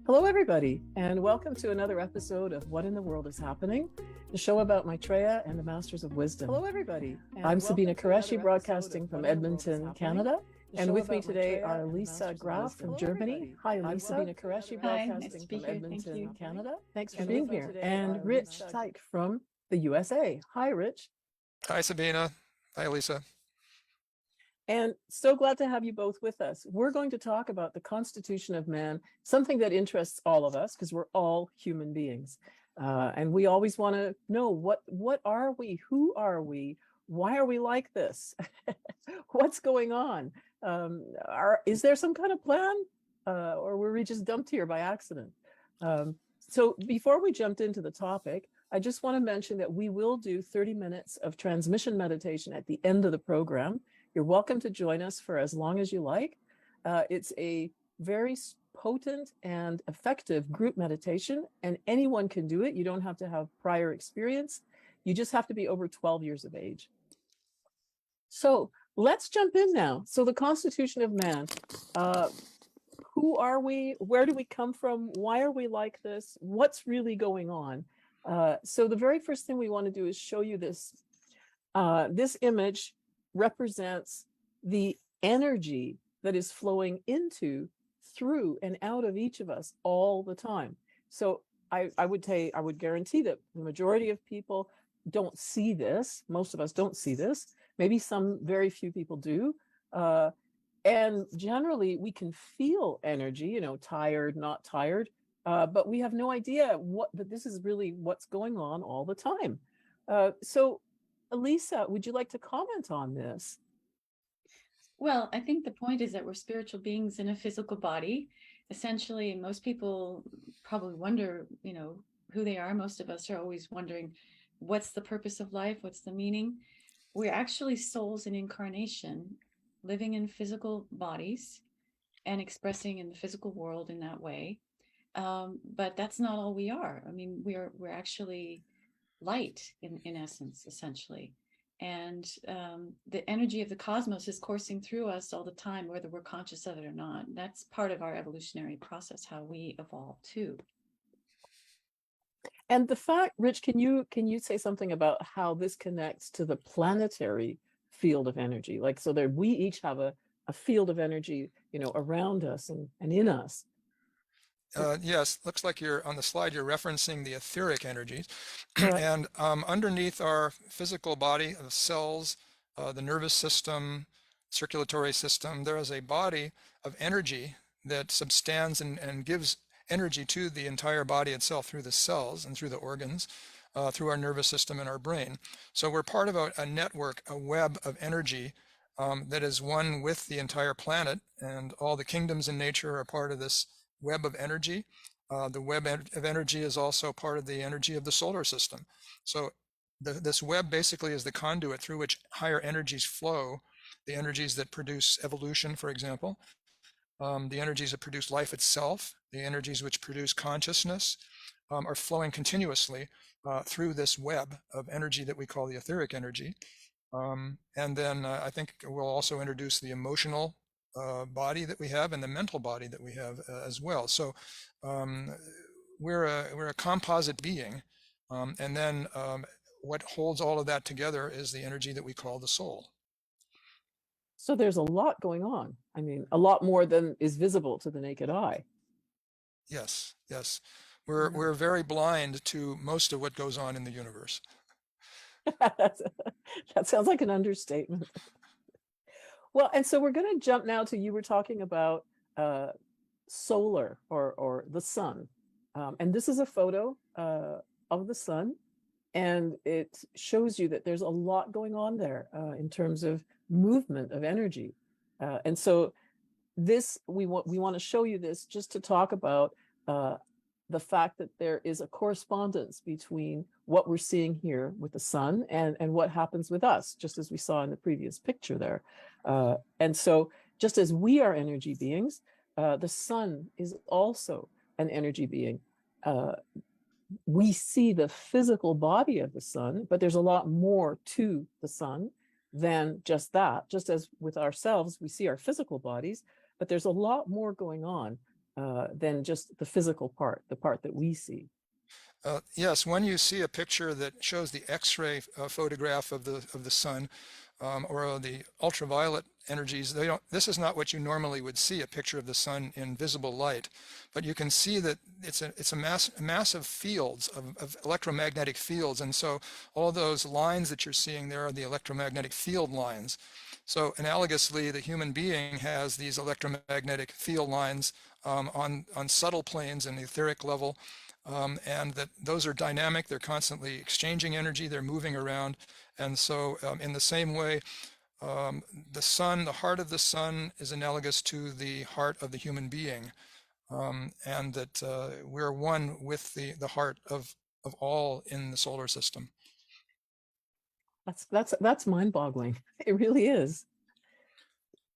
Hello, everybody, and welcome to another episode of What in the World is Happening, the show about Maitreya and the Masters of Wisdom. Hello, everybody. I'm Sabina Qureshi, broadcasting from Edmonton, Canada. And with me today are Elisa, Graf from Germany. Hi, Elisa. Sabina Qureshi, broadcasting from Edmonton, Canada. Thanks for being here. And Rich Teich from the USA. Hi, Rich. Hi, Sabina. Hi, Elisa. And so glad to have you both with us. We're going to talk about the constitution of man, something that interests all of us because we're all human beings. And we always want to know what are we? Who are we? Why are we like this? What's going on? Is there some kind of plan? Or were we just dumped here by accident? So before we jumped into the topic, I just want to mention that we will do 30 minutes of transmission meditation at the end of the program. You're welcome to join us for as long as you like. It's a very potent and effective group meditation, and anyone can do it. You don't have to have prior experience. You just have to be over 12 years of age. So let's jump in now. So the constitution of man, who are we? Where do we come from? Why are we like this? What's really going on? So the very first thing we want to do is show you this. This image represents the energy that is flowing into, through, and out of each of us all the time. So I would guarantee that the majority of people don't see this. Most of us don't see this. Maybe some very few people do. And generally we can feel energy, tired, not tired, but we have no idea that this is really what's going on all the time. So Elisa, would you like to comment on this? Well, I think the point is that we're spiritual beings in a physical body. Essentially, most people probably wonder, who they are. Most of us are always wondering, what's the purpose of life? What's the meaning? We're actually souls in incarnation, living in physical bodies and expressing in the physical world in that way. But that's not all we are. I mean, we're actually light in essence, essentially. And the energy of the cosmos is coursing through us all the time, whether we're conscious of it or not. That's part of our evolutionary process, how we evolve too. And the fact, Rich, can you say something about how this connects to the planetary field of energy? Like, so that we each have a field of energy, around us and in us. Yes, looks like you're on the slide, you're referencing the etheric energies. Right. And underneath our physical body of cells, the nervous system, circulatory system, there is a body of energy that substands and gives energy to the entire body itself through the cells and through the organs, through our nervous system and our brain. So we're part of a network, a web of energy that is one with the entire planet, and all the kingdoms in nature are part of this web of energy. The web of energy is also part of the energy of the solar system. So this web basically is the conduit through which higher energies flow, the energies that produce evolution, for example, the energies that produce life itself, the energies which produce consciousness, are flowing continuously through this web of energy that we call the etheric energy. And then I think we'll also introduce the emotional body that we have and the mental body that we have as well. So we're a composite being, and then what holds all of that together is the energy that we call the soul. So there's a lot going on. I mean, a lot more than is visible to the naked eye. Yes, yes. We're very blind to most of what goes on in the universe. That sounds like an understatement. Well, and so we're going to jump now to, you were talking about solar or the sun. And this is a photo of the sun, and it shows you that there's a lot going on there in terms of movement of energy. And so this, we want to show you this just to talk about the fact that there is a correspondence between what we're seeing here with the sun and what happens with us, just as we saw in the previous picture there. And so just as we are energy beings, the sun is also an energy being. We see the physical body of the sun, but there's a lot more to the sun than just that. Just as with ourselves, we see our physical bodies, but there's a lot more going on. than just the physical part, the part that we see. Yes, when you see a picture that shows the X-ray photograph of the sun, or the ultraviolet energies, this is not what you normally would see, a picture of the sun in visible light, but you can see that it's a massive fields of electromagnetic fields, and so all those lines that you're seeing there are the electromagnetic field lines. So analogously, the human being has these electromagnetic field lines on subtle planes in the etheric level, and that those are dynamic, they're constantly exchanging energy, they're moving around. And so in the same way, the sun, the heart of the sun is analogous to the heart of the human being, and that we're one with the heart of all in the solar system. That's mind-boggling. It really is.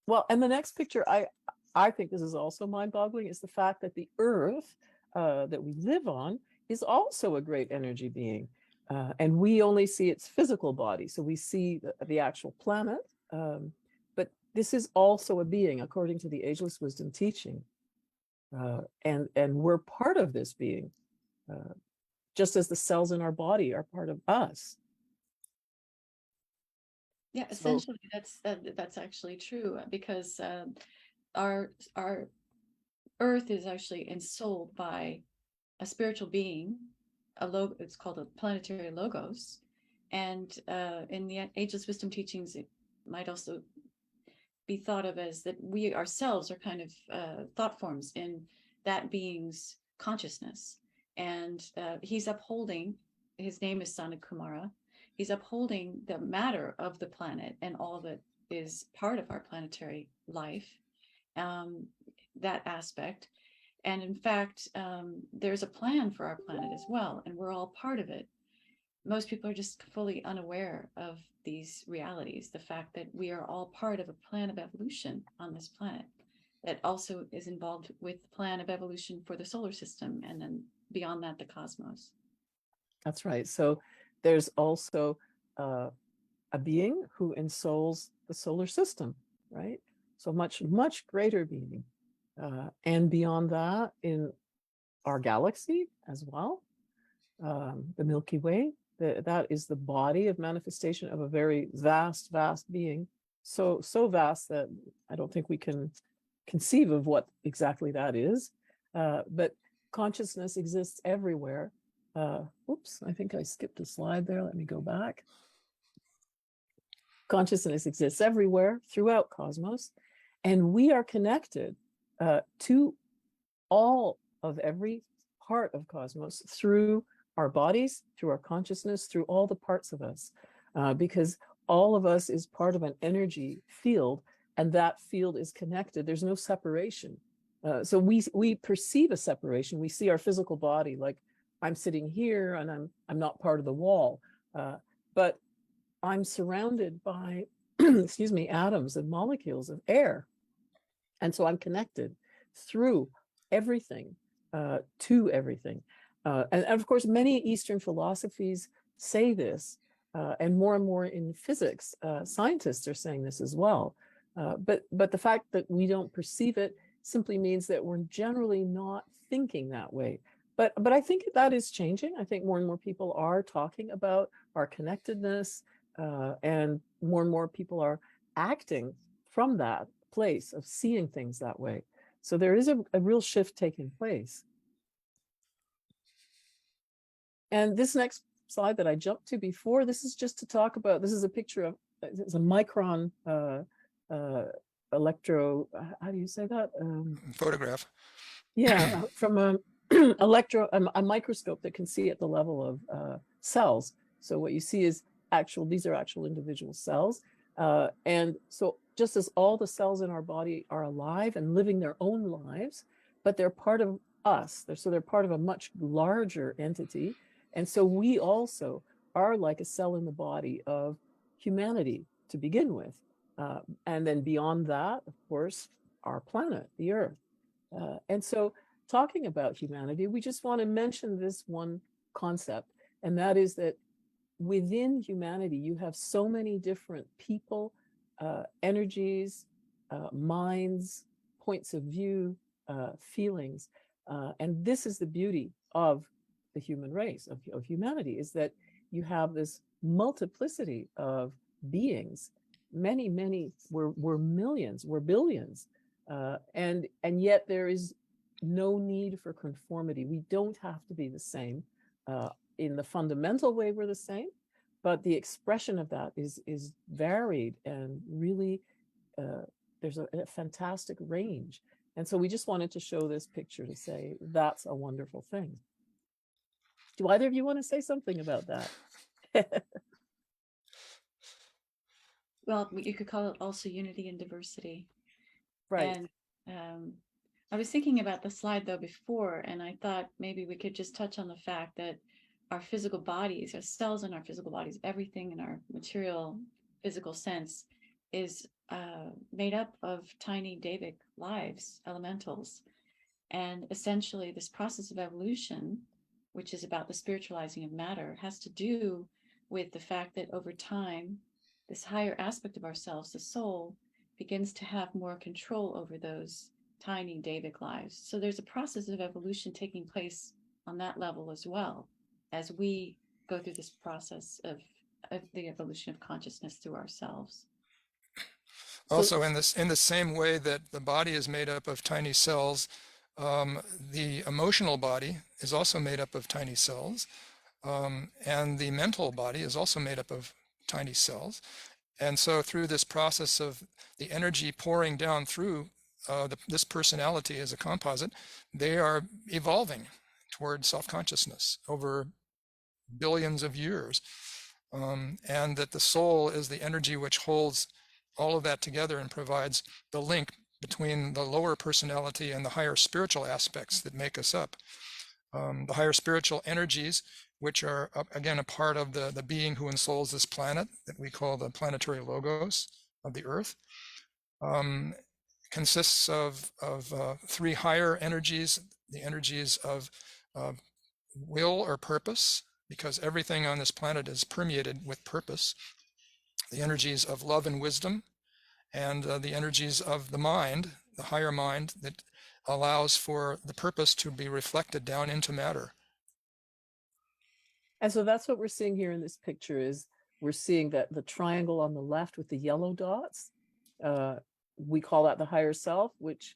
Well, and the next picture, I think this is also mind-boggling, is the fact that the Earth that we live on is also a great energy being. And we only see its physical body. So we see the actual planet, but this is also a being, according to the Ageless Wisdom teaching. And we're part of this being, just as the cells in our body are part of us. Yeah, essentially, that's actually true, because our Earth is actually ensouled by a spiritual being, it's called a planetary logos, and in the Ageless Wisdom teachings, it might also be thought of as that we ourselves are kind of thought forms in that being's consciousness, and he's upholding. His name is Sana Kumara. He's upholding the matter of the planet and all that is part of our planetary life, that aspect. And in fact, there's a plan for our planet as well, and we're all part of it. Most people are just fully unaware of these realities, the fact that we are all part of a plan of evolution on this planet that also is involved with the plan of evolution for the solar system, and then beyond that, the cosmos. That's right. So there's also a being who ensouls the solar system, right? So much greater being. And beyond that, in our galaxy as well, the Milky Way, that is the body of manifestation of a very vast being. So vast that I don't think we can conceive of what exactly that is. But consciousness exists everywhere. Oops, I think I skipped a slide there. Let me go back. Consciousness exists everywhere throughout cosmos, and we are connected to all of every part of cosmos through our bodies, through our consciousness, through all the parts of us, because all of us is part of an energy field, and that field is connected. There's no separation. So we perceive a separation. We see our physical body, like I'm sitting here and I'm not part of the wall, but I'm surrounded by, excuse me, atoms and molecules of air. And so I'm connected through everything to everything. And of course, many Eastern philosophies say this, and more in physics, scientists are saying this as well. But the fact that we don't perceive it simply means that we're generally not thinking that way. But I think that is changing. I think more and more people are talking about our connectedness, and more people are acting from that place of seeing things that way. So there is a real shift taking place. And this next slide that I jumped to before, this is just to talk about, this is a picture of, it's a micron electro, how do you say that? Photograph. Yeah, from a microscope that can see at the level of cells. So what you see is these are actual individual cells. And so just as all the cells in our body are alive and living their own lives, but they're part of us. They're part of a much larger entity. And so we also are like a cell in the body of humanity to begin with. And then beyond that, of course, our planet, the Earth. And so talking about humanity, we just want to mention this one concept, and that is that within humanity, you have so many different people, energies, minds, points of view, feelings. And this is the beauty of the human race, of humanity, is that you have this multiplicity of beings. Many, we're millions, we're billions. And yet there is no need for conformity. We don't have to be the same. In the fundamental way, we're the same, but the expression of that is varied, and really there's a fantastic range. And so we just wanted to show this picture to say that's a wonderful thing. Do either of you want to say something about that? Well, you could call it also unity and diversity. Right. And I was thinking about the slide though before, and I thought maybe we could just touch on the fact that our physical bodies, our cells in our physical bodies, everything in our material physical sense is made up of tiny Davic lives, elementals. And essentially this process of evolution, which is about the spiritualizing of matter, has to do with the fact that over time, this higher aspect of ourselves, the soul, begins to have more control over those tiny Davic lives. So there's a process of evolution taking place on that level as well, as we go through this process of the evolution of consciousness through ourselves. Also, in the same way that the body is made up of tiny cells, the emotional body is also made up of tiny cells, and the mental body is also made up of tiny cells. And so through this process of the energy pouring down through this personality as a composite, they are evolving toward self-consciousness over billions of years. And that the soul is the energy which holds all of that together and provides the link between the lower personality and the higher spiritual aspects that make us up. The higher spiritual energies, which are, again, a part of the being who ensouls this planet that we call the planetary logos of the earth, consists of three higher energies: the energies of will or purpose, because everything on this planet is permeated with purpose; the energies of love and wisdom; and the energies of the mind, the higher mind, that allows for the purpose to be reflected down into matter. And so that's what we're seeing here in this picture. Is we're seeing that the triangle on the left with the yellow dots, we call that the higher self, which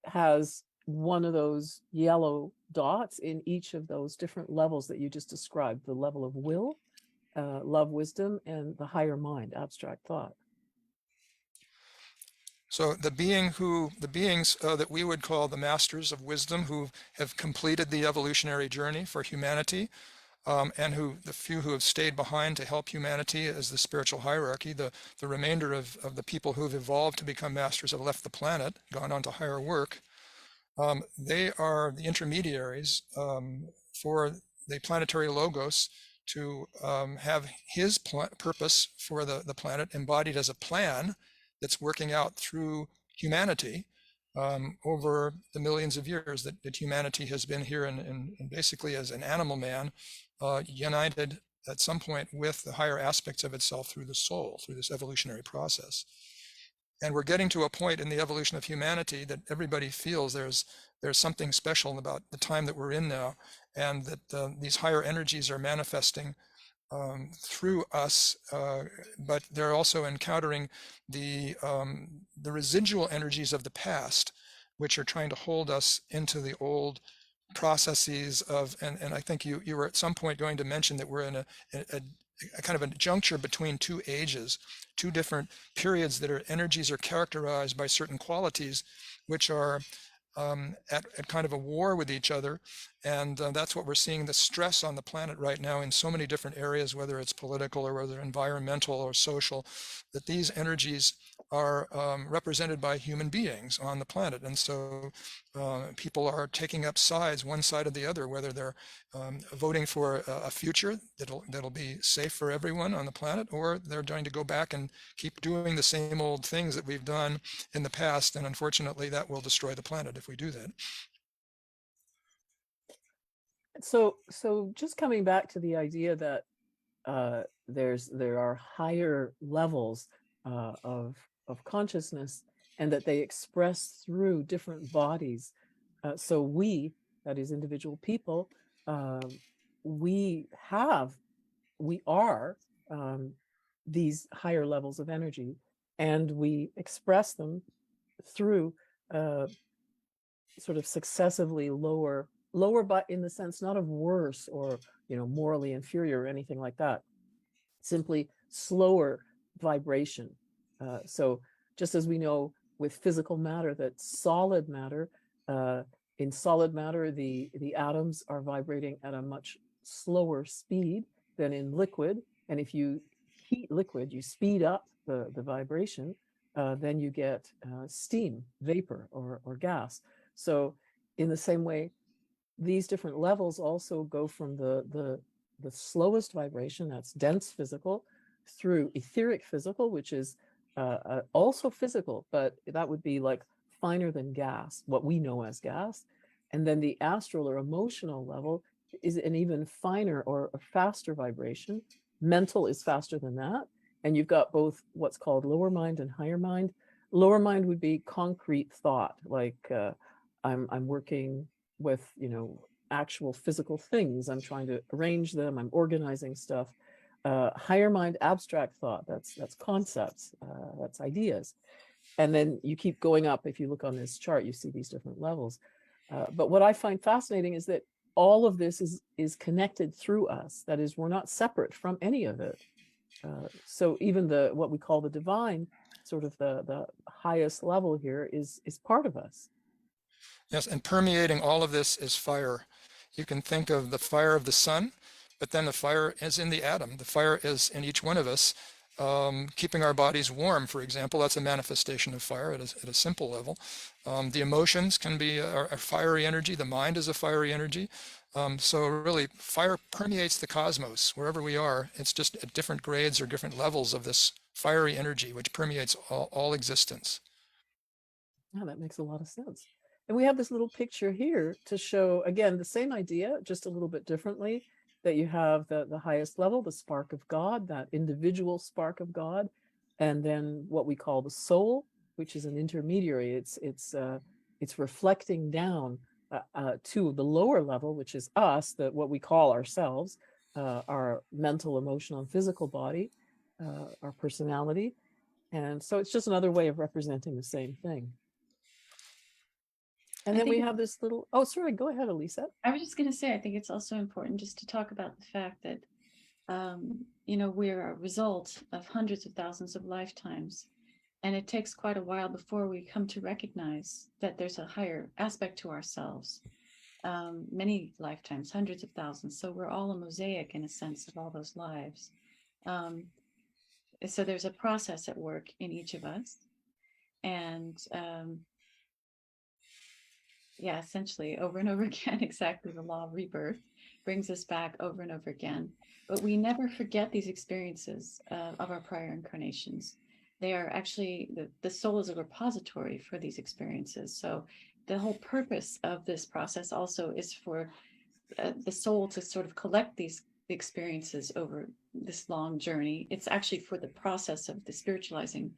has one of those yellow dots in each of those different levels that you just described: the level of will, love, wisdom, and the higher mind, abstract thought. So the beings that we would call the masters of wisdom, who have completed the evolutionary journey for humanity, and the few who have stayed behind to help humanity as the spiritual hierarchy, the remainder of the people who've evolved to become masters have left the planet, gone on to higher work. They are the intermediaries for the planetary logos to have his purpose for the planet embodied as a plan that's working out through humanity over the millions of years that humanity has been here, and basically as an animal man, united at some point with the higher aspects of itself through the soul, through this evolutionary process. And we're getting to a point in the evolution of humanity that everybody feels there's something special about the time that we're in now, and that these higher energies are manifesting through us, but they're also encountering the residual energies of the past, which are trying to hold us into the old processes of, and I think you were at some point going to mention that we're in a kind of a juncture between two ages, two different periods that energies are characterized by certain qualities, which are at kind of a war with each other. And that's what we're seeing, the stress on the planet right now in so many different areas, whether it's political or whether environmental or social, that these energies are represented by human beings on the planet. And so people are taking up sides, one side or the other, whether they're voting for a future that'll be safe for everyone on the planet, or they're going to go back and keep doing the same old things that we've done in the past. And unfortunately, that will destroy the planet if we do that. So just coming back to the idea that there are higher levels of consciousness, and that they express through different bodies. So we, that is individual people, we are these higher levels of energy, and we express them through sort of successively lower, but in the sense not of worse or morally inferior or anything like that, simply slower vibration. So just as we know with physical matter that solid matter, in solid matter the atoms are vibrating at a much slower speed than in liquid, and if you heat liquid, you speed up the vibration, then you get steam, vapor, or gas. So in the same way, these different levels also go from the slowest vibration, that's dense physical, through etheric physical, which is also physical, but that would be like finer than gas, what we know as gas. And then the astral or emotional level is an even finer or a faster vibration. Mental is faster than that. And you've got both what's called lower mind and higher mind. Lower mind would be concrete thought, like I'm working with actual physical things. I'm trying to arrange them. I'm organizing stuff. Higher mind, abstract thought. That's concepts. That's ideas. And then you keep going up. If you look on this chart, you see these different levels. But what I find fascinating is that all of this is connected through us. That is, we're not separate from any of it. So even what we call the divine, sort of the highest level here, is part of us. Yes, and permeating all of this is fire. You can think of the fire of the sun, but then the fire is in the atom. The fire is in each one of us, keeping our bodies warm, for example. That's a manifestation of fire at a simple level. The emotions can be a fiery energy. The mind is a fiery energy. So really, fire permeates the cosmos wherever we are. It's just at different grades or different levels of this fiery energy, which permeates all existence. Yeah, that makes a lot of sense. And we have this little picture here to show, again, the same idea, just a little bit differently, that you have the highest level, the spark of God, that individual spark of God, and then what we call the soul, which is an intermediary. It's reflecting down to the lower level, which is us, what we call ourselves, our mental, emotional, and physical body, our personality. And so it's just another way of representing the same thing. And then we have this little, oh, sorry, go ahead, Elisa. I was just going to say, I think it's also important just to talk about the fact that, we're a result of hundreds of thousands of lifetimes. And it takes quite a while before we come to recognize that there's a higher aspect to ourselves. Many lifetimes, hundreds of thousands. So we're all a mosaic in a sense of all those lives. So there's a process at work in each of us. And essentially over and over again, exactly the law of rebirth brings us back over and over again. But we never forget these experiences of our prior incarnations. They are actually, the soul is a repository for these experiences. So the whole purpose of this process also is for the soul to sort of collect these experiences over this long journey. It's actually for the process of the spiritualizing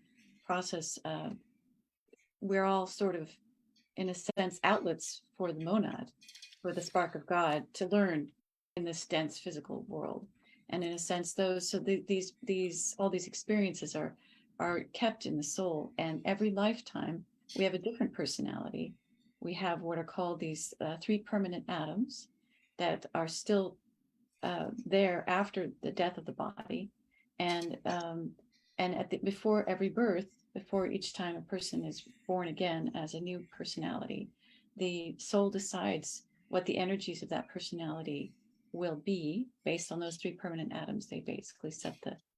process. We're all sort of, in a sense, outlets for the monad, for the spark of God to learn in this dense physical world. And in a sense, all these experiences are kept in the soul. And every lifetime, we have a different personality. We have what are called these 3 permanent atoms that are still there after the death of the body. And before every birth, before each time a person is born again as a new personality, the soul decides what the energies of that personality will be based on those 3 permanent atoms. They basically set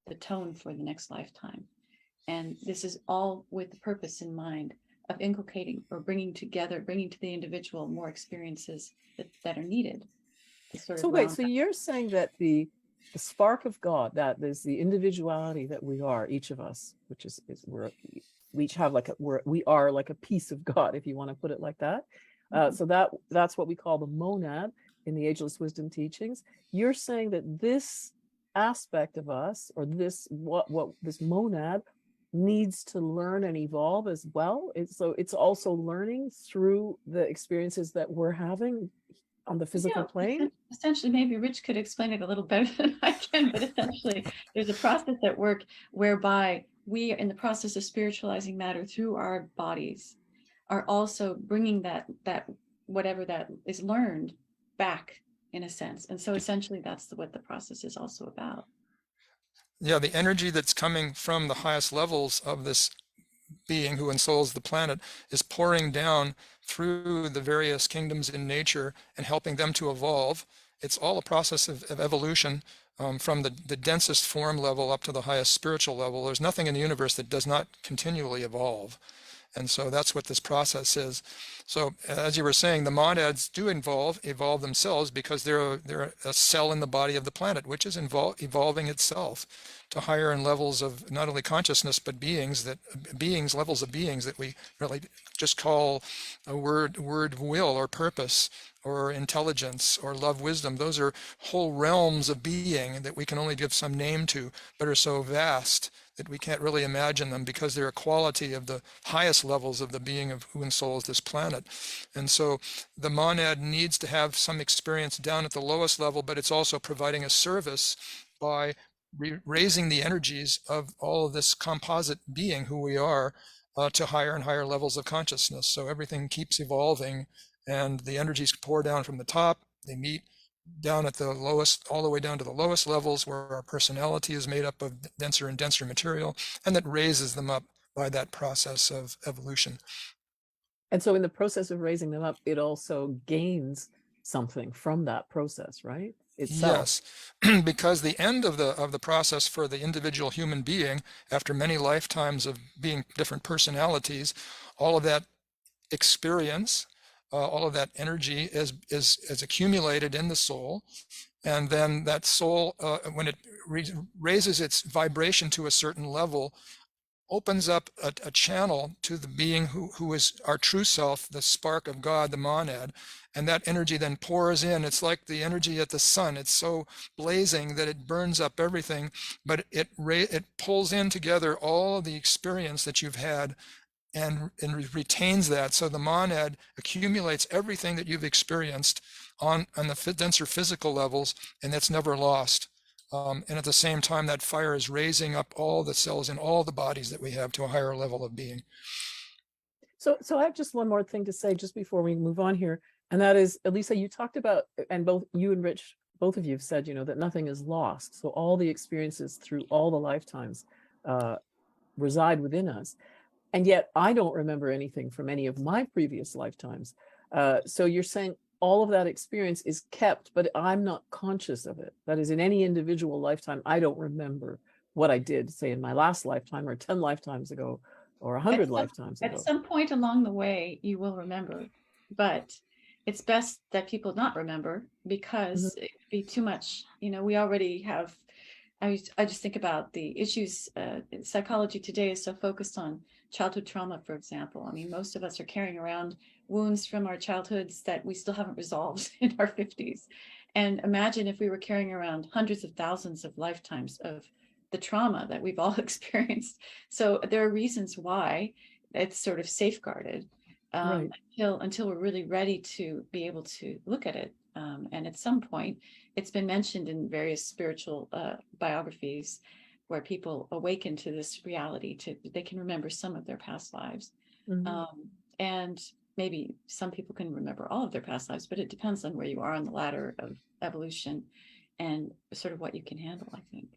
the tone for the next lifetime. And this is all with the purpose in mind of inculcating or bringing to the individual more experiences that are needed. So wait, so you're saying that the spark of God, that is the individuality that we are, each of us, which is we each have we are like a piece of God, if you want to put it like that. So that's what we call the monad in the Ageless Wisdom teachings. You're saying that this aspect of us, or this monad, needs to learn and evolve as well. So it's also learning through the experiences that we're having on the physical plane. Essentially, maybe Rich could explain it a little better than I can, but essentially, there's a process at work whereby we, in the process of spiritualizing matter through our bodies, are also bringing that whatever that is learned back in a sense. And so essentially, that's what the process is also about. Yeah, the energy that's coming from the highest levels of this being who ensouls the planet is pouring down through the various kingdoms in nature and helping them to evolve. It's all a process of evolution, from the densest form level up to the highest spiritual level. There's nothing in the universe that does not continually evolve. And so that's what this process is. So as you were saying, the monads do evolve themselves because they're a cell in the body of the planet, which is evolving itself to higher and levels of not only consciousness, but levels of beings that we really just call a word will or purpose or intelligence or love, wisdom. Those are whole realms of being that we can only give some name to, but are so vast that we can't really imagine them because they're a quality of the highest levels of the being of who ensouls this planet. And so the monad needs to have some experience down at the lowest level, but it's also providing a service by raising the energies of all of this composite being who we are to higher and higher levels of consciousness. So everything keeps evolving and the energies pour down from the top, they meet down at the lowest, all the way down to the lowest levels where our personality is made up of denser and denser material, and that raises them up by that process of evolution. And so in the process of raising them up, it also gains something from that process, right? Itself. Yes, because the end of the process for the individual human being, after many lifetimes of being different personalities, all of that experience, all of that energy is accumulated in the soul, and then that soul, when it raises its vibration to a certain level, opens up a channel to the being who is our true self, the spark of God, the monad, and that energy then pours in. It's like the energy at the sun. It's so blazing that it burns up everything, but it pulls in together all of the experience that you've had and retains that. So the monad accumulates everything that you've experienced on the denser physical levels, and that's never lost. And at the same time, that fire is raising up all the cells in all the bodies that we have to a higher level of being. So I have just one more thing to say just before we move on here. And that is, Elisa, you talked about, and both you and Rich, both of you have said, that nothing is lost. So all the experiences through all the lifetimes reside within us. And yet I don't remember anything from any of my previous lifetimes. So you're saying all of that experience is kept, but I'm not conscious of it. That is, in any individual lifetime, I don't remember what I did, say, in my last lifetime or 10 lifetimes ago or 100 lifetimes ago. At some point along the way, you will remember, but it's best that people not remember because it would be too much. We already have, I just think about the issues. Psychology today is so focused on childhood trauma, for example. I mean, most of us are carrying around wounds from our childhoods that we still haven't resolved in our 50s. And imagine if we were carrying around hundreds of thousands of lifetimes of the trauma that we've all experienced. So there are reasons why it's sort of safeguarded Right. until we're really ready to be able to look at it. And at some point, it's been mentioned in various spiritual biographies where people awaken to this reality, they can remember some of their past lives. And maybe some people can remember all of their past lives, but it depends on where you are on the ladder of evolution and sort of what you can handle, I think.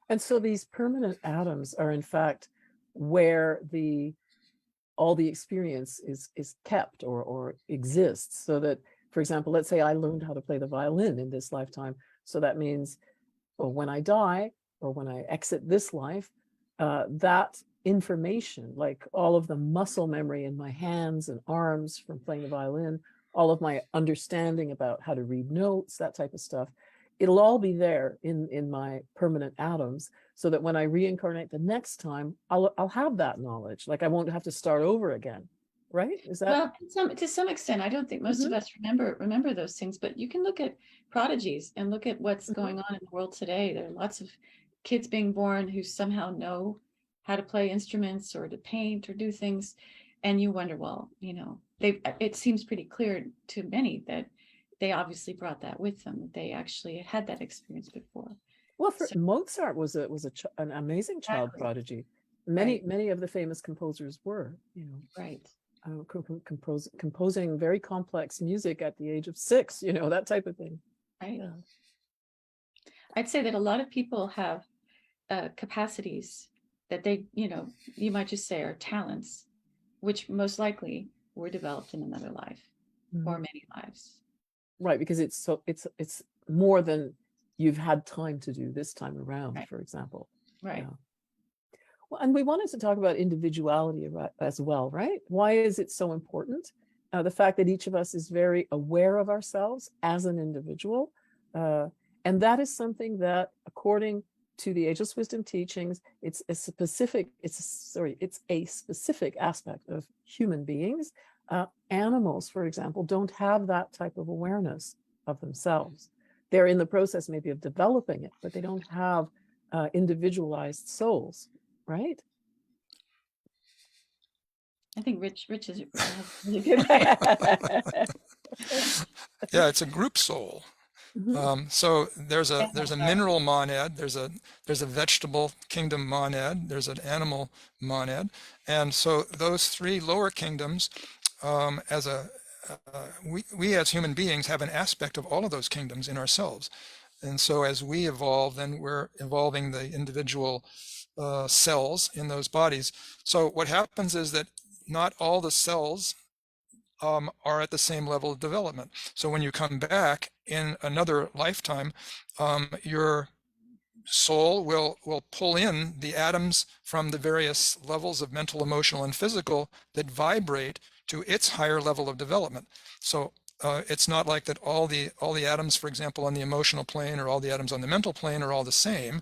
And so these permanent atoms are in fact where all the experience is kept or exists, so that, for example, let's say I learned how to play the violin in this lifetime. So that means, well, when I die or when I exit this life, that information, like all of the muscle memory in my hands and arms from playing the violin, all of my understanding about how to read notes, that type of stuff, it'll all be there in my permanent atoms, so that when I reincarnate the next time, I'll have that knowledge. Like I won't have to start over again. Right? Is that? Well, to some extent, I don't think most of us remember those things, but you can look at prodigies and look at what's going on in the world today. There are lots of kids being born who somehow know how to play instruments or to paint or do things. And you wonder, well, it seems pretty clear to many that they obviously brought that with them. They actually had that experience before. Well, for So- Mozart was an amazing child Exactly. prodigy. Right. Many of the famous composers were, Right. composing very complex music at the age of 6, that type of thing. Right. Yeah. I'd say that a lot of people have capacities that they, you might just say are talents, which most likely were developed in another life or many lives. Right, because it's more than you've had time to do this time around, Right. for example. Right. Yeah. Well, and we wanted to talk about individuality as well, right? Why is it so important? The fact that each of us is very aware of ourselves as an individual. And that is something that, according to the Ageless Wisdom teachings, it's a specific aspect of human beings. Animals, for example, don't have that type of awareness of themselves. They're in the process maybe of developing it, but they don't have individualized souls, right? I think Rich is really good. Yeah, it's a group soul. So there's a mineral monad, there's a vegetable kingdom monad, there's an animal monad, and so those three lower kingdoms, we as human beings have an aspect of all of those kingdoms in ourselves, and so as we evolve, then we're evolving the individual cells in those bodies. So what happens is that not all the cells are at the same level of development. So when you come back in another lifetime, your soul will pull in the atoms from the various levels of mental, emotional, and physical that vibrate to its higher level of development. So it's not like that all the atoms, for example, on the emotional plane or all the atoms on the mental plane are all the same.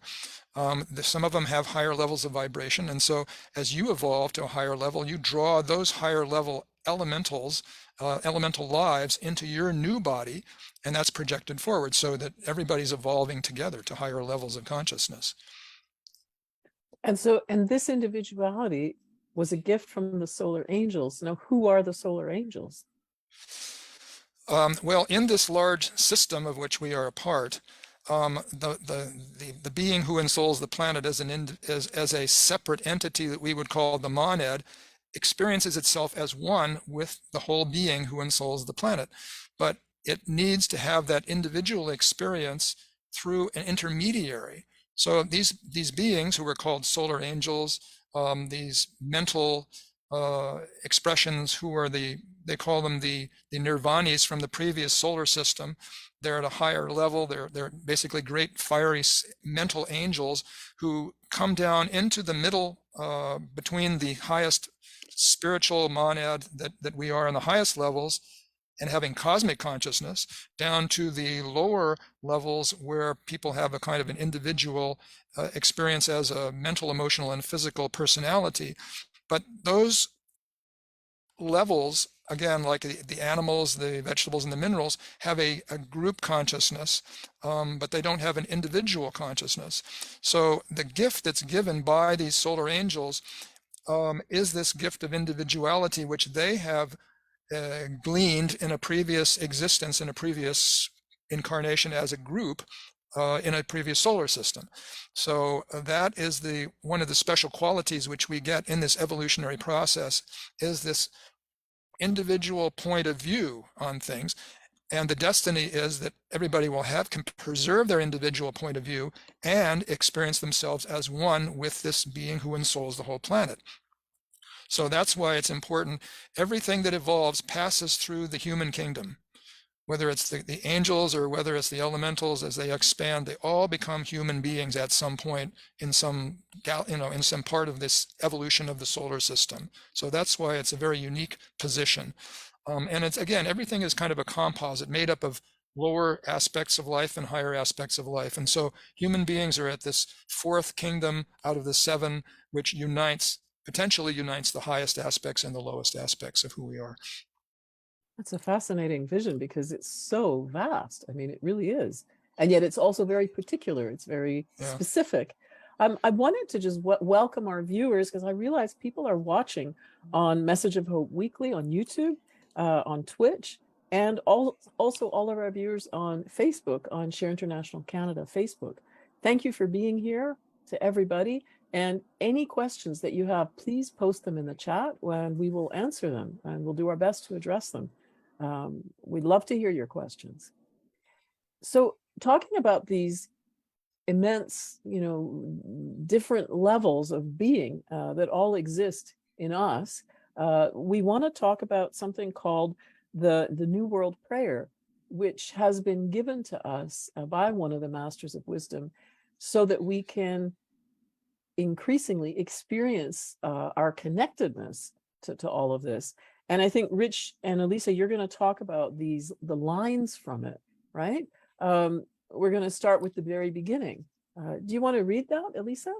Some of them have higher levels of vibration, and so as you evolve to a higher level, you draw those higher level elemental lives into your new body, and that's projected forward so that everybody's evolving together to higher levels of consciousness. And this individuality was a gift from the solar angels. Now, who are the solar angels? Well, in this large system of which we are a part, the being who ensouls the planet as a separate entity that we would call the monad experiences itself as one with the whole being who ensouls the planet, but it needs to have that individual experience through an intermediary. So these beings who are called solar angels, these mental expressions who are they call them the nirvanis from the previous solar system. They're at a higher level. They're basically great fiery mental angels who come down into the middle between the highest spiritual monad that we are in the highest levels and having cosmic consciousness, down to the lower levels where people have a kind of an individual experience as a mental, emotional, and physical personality. But those levels, again, like the animals, the vegetables, and the minerals, have a group consciousness, but they don't have an individual consciousness. So the gift that's given by these solar angels is this gift of individuality, which they have gleaned in a previous existence, in a previous incarnation as a group, in a previous solar system. So that is one of the special qualities which we get in this evolutionary process, is this individual point of view on things. And the destiny is that everybody can preserve their individual point of view and experience themselves as one with this being who ensouls the whole planet. So that's why it's important. Everything that evolves passes through the human kingdom. Whether it's the angels or whether it's the elementals, as they expand, they all become human beings at some point in some part of this evolution of the solar system. So that's why it's a very unique position. And it's, again, everything is kind of a composite made up of lower aspects of life and higher aspects of life. And so human beings are at this fourth kingdom out of the seven, which potentially unites the highest aspects and the lowest aspects of who we are. That's a fascinating vision because it's so vast. I mean, it really is. And yet it's also very particular. It's very specific. I wanted to just welcome our viewers because I realize people are watching on Message of Hope Weekly on YouTube, on Twitch, and also all of our viewers on Facebook, on Share International Canada Facebook. Thank you for being here to everybody. And any questions that you have, please post them in the chat and we will answer them and we'll do our best to address them. We'd love to hear your questions. So talking about these immense, different levels of being that all exist in us, we want to talk about something called the New World Prayer, which has been given to us by one of the Masters of Wisdom so that we can increasingly experience our connectedness to all of this. And I think Rich and Elisa, you're going to talk about the lines from it, right? We're going to start with the very beginning. Do you want to read that, Elisa?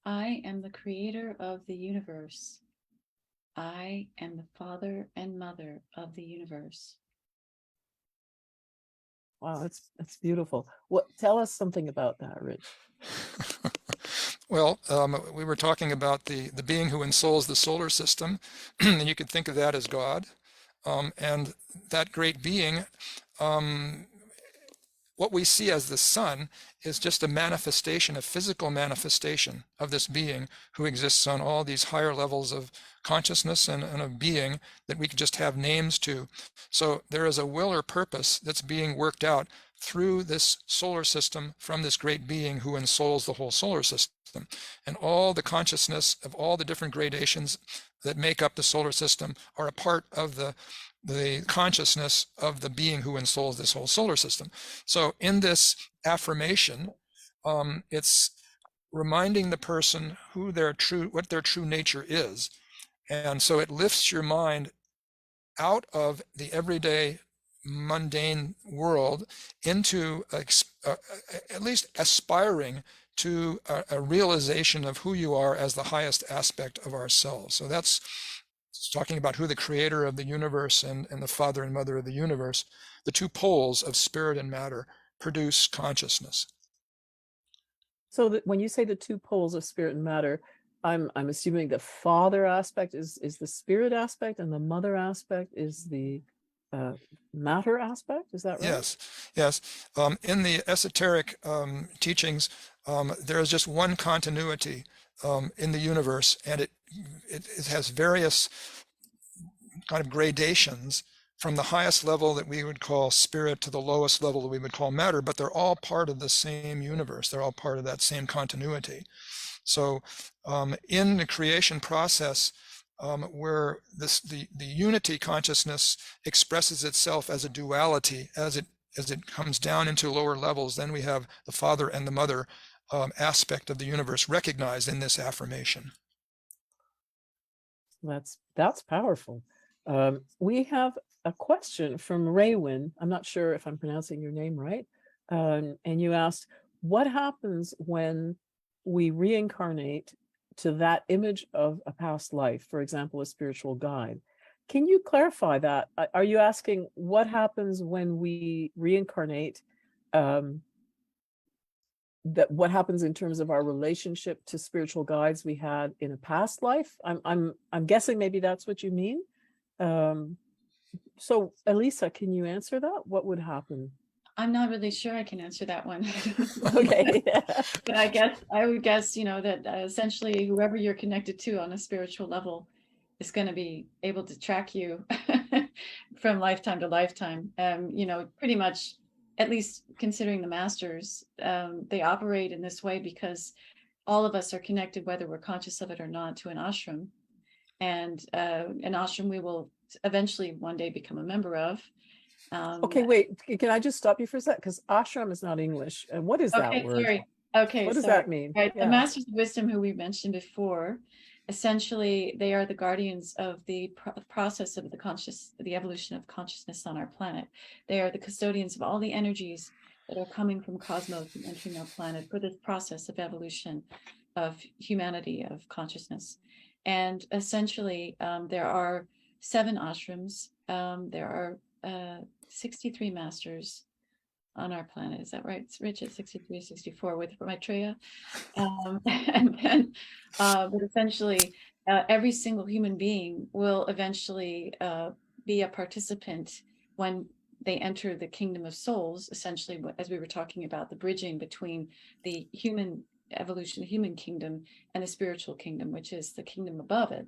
I am the creator of the universe. I am the father and mother of the universe. Wow, that's beautiful. Tell us something about that, Rich. Well, we were talking about the being who ensouls the solar system, and you could think of that as God. And that great being, what we see as the sun is just a manifestation, a physical manifestation of this being who exists on all these higher levels of consciousness and of being that we can just have names to. So there is a will or purpose that's being worked out through this solar system from this great being who ensouls the whole solar system. And all the consciousness of all the different gradations that make up the solar system are a part of the consciousness of the being who ensouls this whole solar system. So in this affirmation, it's reminding the person what their true nature is. And so it lifts your mind out of the everyday mundane world into at least aspiring to a realization of who you are as the highest aspect of ourselves. So that's talking about who the creator of the universe and the father and mother of the universe, the two poles of spirit and matter, produce consciousness. So that when you say the two poles of spirit and matter, I'm assuming the father aspect is the spirit aspect and the mother aspect is the matter aspect. Is that right? Yes. In the esoteric teachings, there is just one continuity in the universe, and it has various kind of gradations from the highest level that we would call spirit to the lowest level that we would call matter, but they're all part of the same universe. They're all part of that same continuity. So in the creation process, where the unity consciousness expresses itself as a duality, as it comes down into lower levels, then we have the father and the mother aspect of the universe recognized in this affirmation. That's powerful. We have a question from Raywin. I'm not sure if I'm pronouncing your name right. And you asked, what happens when we reincarnate to that image of a past life, for example, a spiritual guide? Can you clarify that? Are you asking what happens when we reincarnate? That what happens in terms of our relationship to spiritual guides we had in a past life? I'm guessing maybe that's what you mean. So Elisa, can you answer that? What would happen? I'm not really sure I can answer that one. Okay. But I would guess, that essentially whoever you're connected to on a spiritual level is going to be able to track you from lifetime to lifetime. Pretty much, at least considering the masters, they operate in this way because all of us are connected, whether we're conscious of it or not, to an ashram. And an ashram we will eventually one day become a member of. Okay, wait, can I just stop you for a sec? Because ashram is not English. And what is that word? Sorry. Okay, what does that mean? Right. Yeah. The Masters of Wisdom, who we mentioned before, essentially they are the guardians of the process of the evolution of consciousness on our planet. They are the custodians of all the energies that are coming from cosmos and entering our planet for this process of evolution of humanity, of consciousness. And essentially, there are 7 ashrams. There are 63 masters. on our planet. Is that right? It's Rich at 63, 64 with Maitreya. And then, but essentially, every single human being will eventually be a participant when they enter the kingdom of souls, essentially, as we were talking about, the bridging between the human evolution, the human kingdom, and the spiritual kingdom, which is the kingdom above it.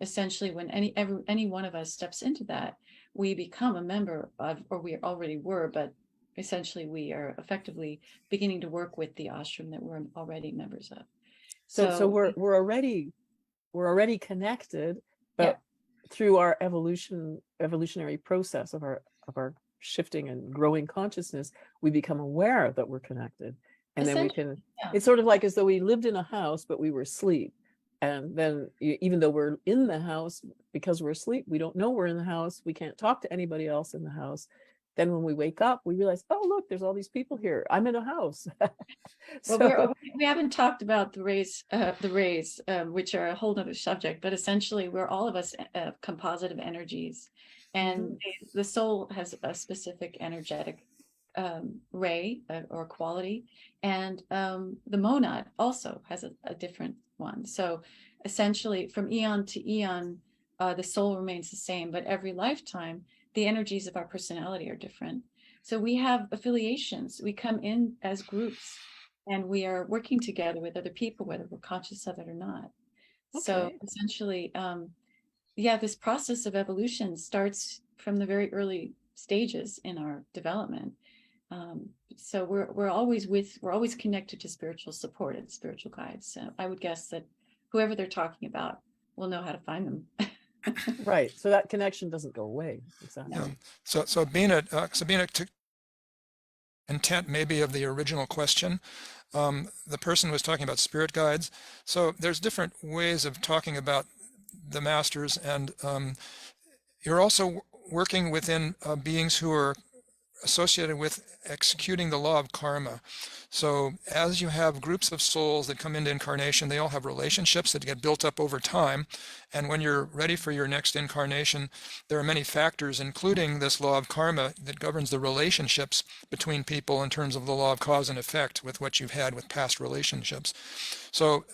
Essentially, when any one of us steps into that, we become a member of, or we already were, but essentially we are effectively beginning to work with the ashram that we're already members of. So we're already connected, but Yeah. through our evolutionary process of our shifting and growing consciousness, we become aware that we're connected. And then we can, yeah. it's sort of like as though we lived in a house, but we were asleep. And then even though we're in the house, because we're asleep, we don't know we're in the house. We can't talk to anybody else in the house. Then when we wake up, we realize, oh, look, there's all these people here. I'm in a house. Well, we haven't talked about the rays, which are a whole other subject, but essentially we're all of us composite of energies, and the soul has a specific energetic ray or quality, and the monad also has a different one. So essentially from eon to eon, the soul remains the same, but every lifetime, the energies of our personality are different. So we have affiliations. We come in as groups, and we are working together with other people, whether we're conscious of it or not. Okay. So essentially, yeah, this process of evolution starts from the very early stages in our development. So we're always connected to spiritual support and spiritual guides. So I would guess that whoever they're talking about will know how to find them. Right. So that connection doesn't go away. Exactly. Yeah. So Sabina, to intent maybe of the original question, the person was talking about spirit guides. So there's different ways of talking about the masters, and you're also working within beings who are associated with executing the law of karma. So as you have groups of souls that come into incarnation, they all have relationships that get built up over time. And when you're ready for your next incarnation, there are many factors, including this law of karma, that governs the relationships between people in terms of the law of cause and effect with what you've had with past relationships. So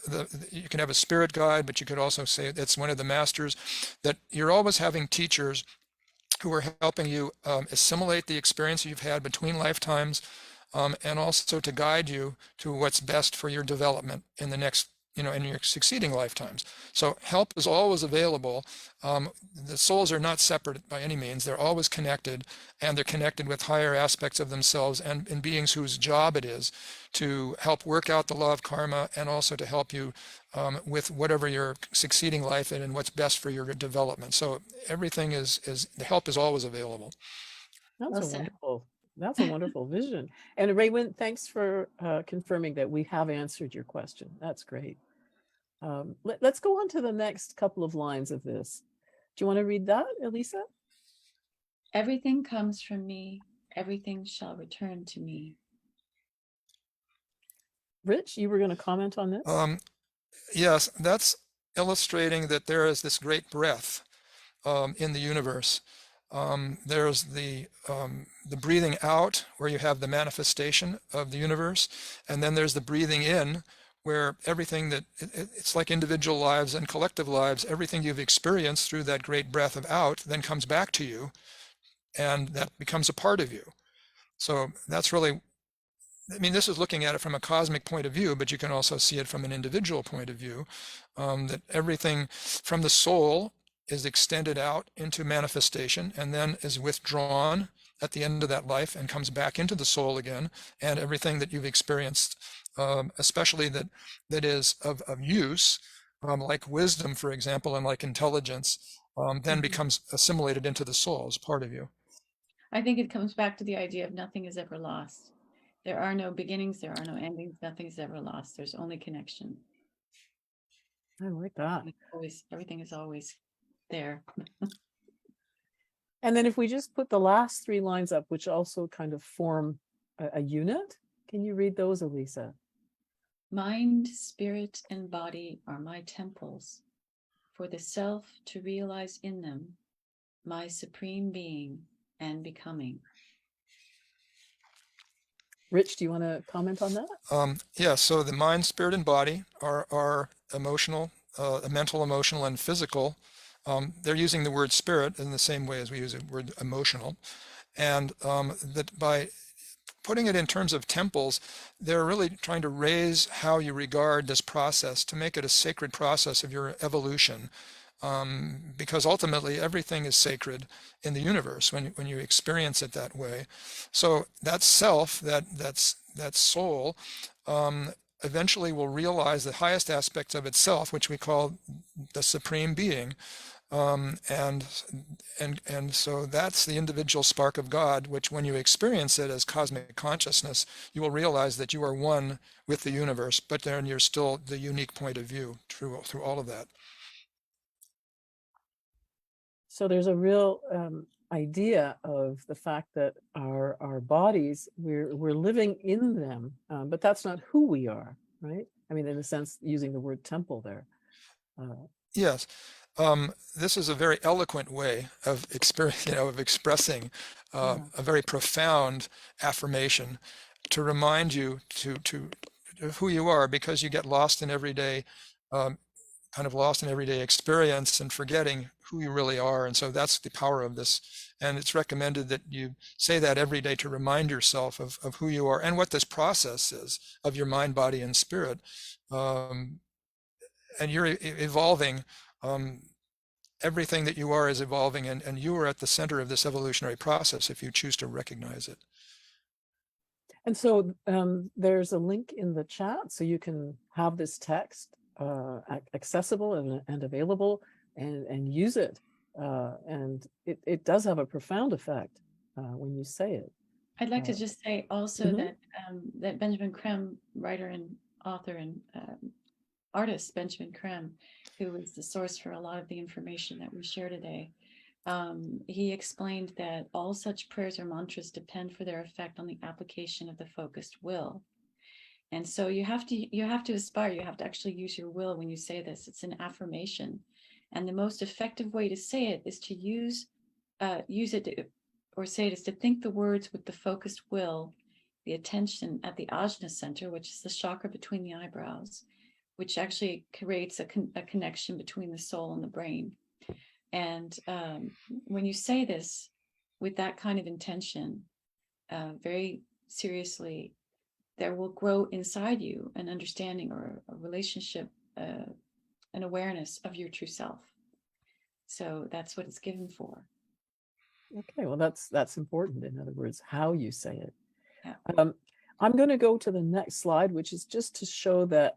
you can have a spirit guide, but you could also say it's one of the masters, that you're always having teachers who are helping you assimilate the experience you've had between lifetimes, and also to guide you to what's best for your development in the next, in your succeeding lifetimes. So help is always available. The souls are not separate by any means. They're always connected, and they're connected with higher aspects of themselves and in beings whose job it is to help work out the law of karma, and also to help you with whatever your succeeding life and what's best for your development. So everything the help is always available. That's a wonderful vision. And Raywin, thanks for confirming that we have answered your question. That's great. Let's go on to the next couple of lines of this. Do you want to read that, Elisa? Everything comes from me. Everything shall return to me. Rich, you were going to comment on this? Yes, that's illustrating that there is this great breath in the universe. There's the breathing out, where you have the manifestation of the universe, and then there's the breathing in, where everything it's like individual lives and collective lives, everything you've experienced through that great breath of out then comes back to you, and that becomes a part of you. So that's really, this is looking at it from a cosmic point of view, but you can also see it from an individual point of view, that everything from the soul is extended out into manifestation and then is withdrawn at the end of that life and comes back into the soul again. And everything that you've experienced, especially that is of use, like wisdom, for example, and like intelligence, then becomes assimilated into the soul as part of you. I think it comes back to the idea of nothing is ever lost. There are no beginnings, there are no endings, nothing is ever lost. There's only connection. I like that. Everything is always there. And then if we just put the last three lines up, which also kind of form a unit, can you read those, Elisa? Mind, spirit, and body are my temples, for the self to realize in them my supreme being and becoming. Rich, do you want to comment on that? Yeah, so the mind, spirit, and body are emotional, mental, emotional, and physical. They're using the word spirit in the same way as we use the word emotional. And that by putting it in terms of temples, they're really trying to raise how you regard this process, to make it a sacred process of your evolution. Because ultimately everything is sacred in the universe when you experience it that way. So that self, that soul, eventually will realize the highest aspects of itself, which we call the supreme being. And so that's the individual spark of God, which when you experience it as cosmic consciousness, you will realize that you are one with the universe, but then you're still the unique point of view through all of that. So there's a real idea of the fact that our bodies, we're living in them, but that's not who we are, right? I mean, in a sense, using the word temple there. Yes. This is a very eloquent way of expressing Yeah. a very profound affirmation to remind you to who you are, because you get lost in everyday, kind of lost in everyday experience and forgetting who you really are. And so that's the power of this. And it's recommended that you say that every day to remind yourself of who you are and what this process is of your mind, body, and spirit. And you're evolving. Everything that you are is evolving, and you are at the center of this evolutionary process if you choose to recognize it. And so there's a link in the chat so you can have this text accessible and available and use it. And it does have a profound effect when you say it. I'd like to just say also Mhm. that Benjamin Creme, writer and author and artist Benjamin Creme, who is the source for a lot of the information that we share today, he explained that all such prayers or mantras depend for their effect on the application of the focused will. And so you have to aspire, you have to actually use your will when you say this. It's an affirmation. And the most effective way to say it is to use it to, or say it is to think the words with the focused will, the attention at the ajna center, which is the chakra between the eyebrows, which actually creates a connection between the soul and the brain. And when you say this with that kind of intention, very seriously, there will grow inside you an understanding or a relationship, an awareness of your true self. So that's what it's given for. Okay, well, that's important. In other words, how you say it. Yeah. I'm going to go to the next slide, which is just to show that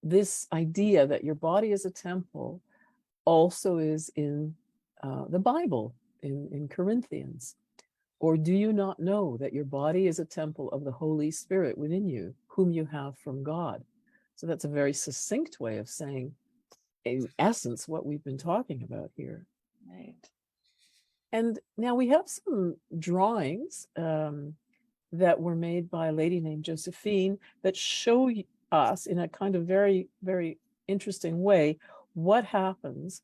this idea that your body is a temple also is in the Bible, in Corinthians. Or do you not know that your body is a temple of the Holy Spirit within you, whom you have from God? So that's a very succinct way of saying, in essence, what we've been talking about here. Right. And now we have some drawings that were made by a lady named Josephine that show us in a kind of very, very interesting way what happens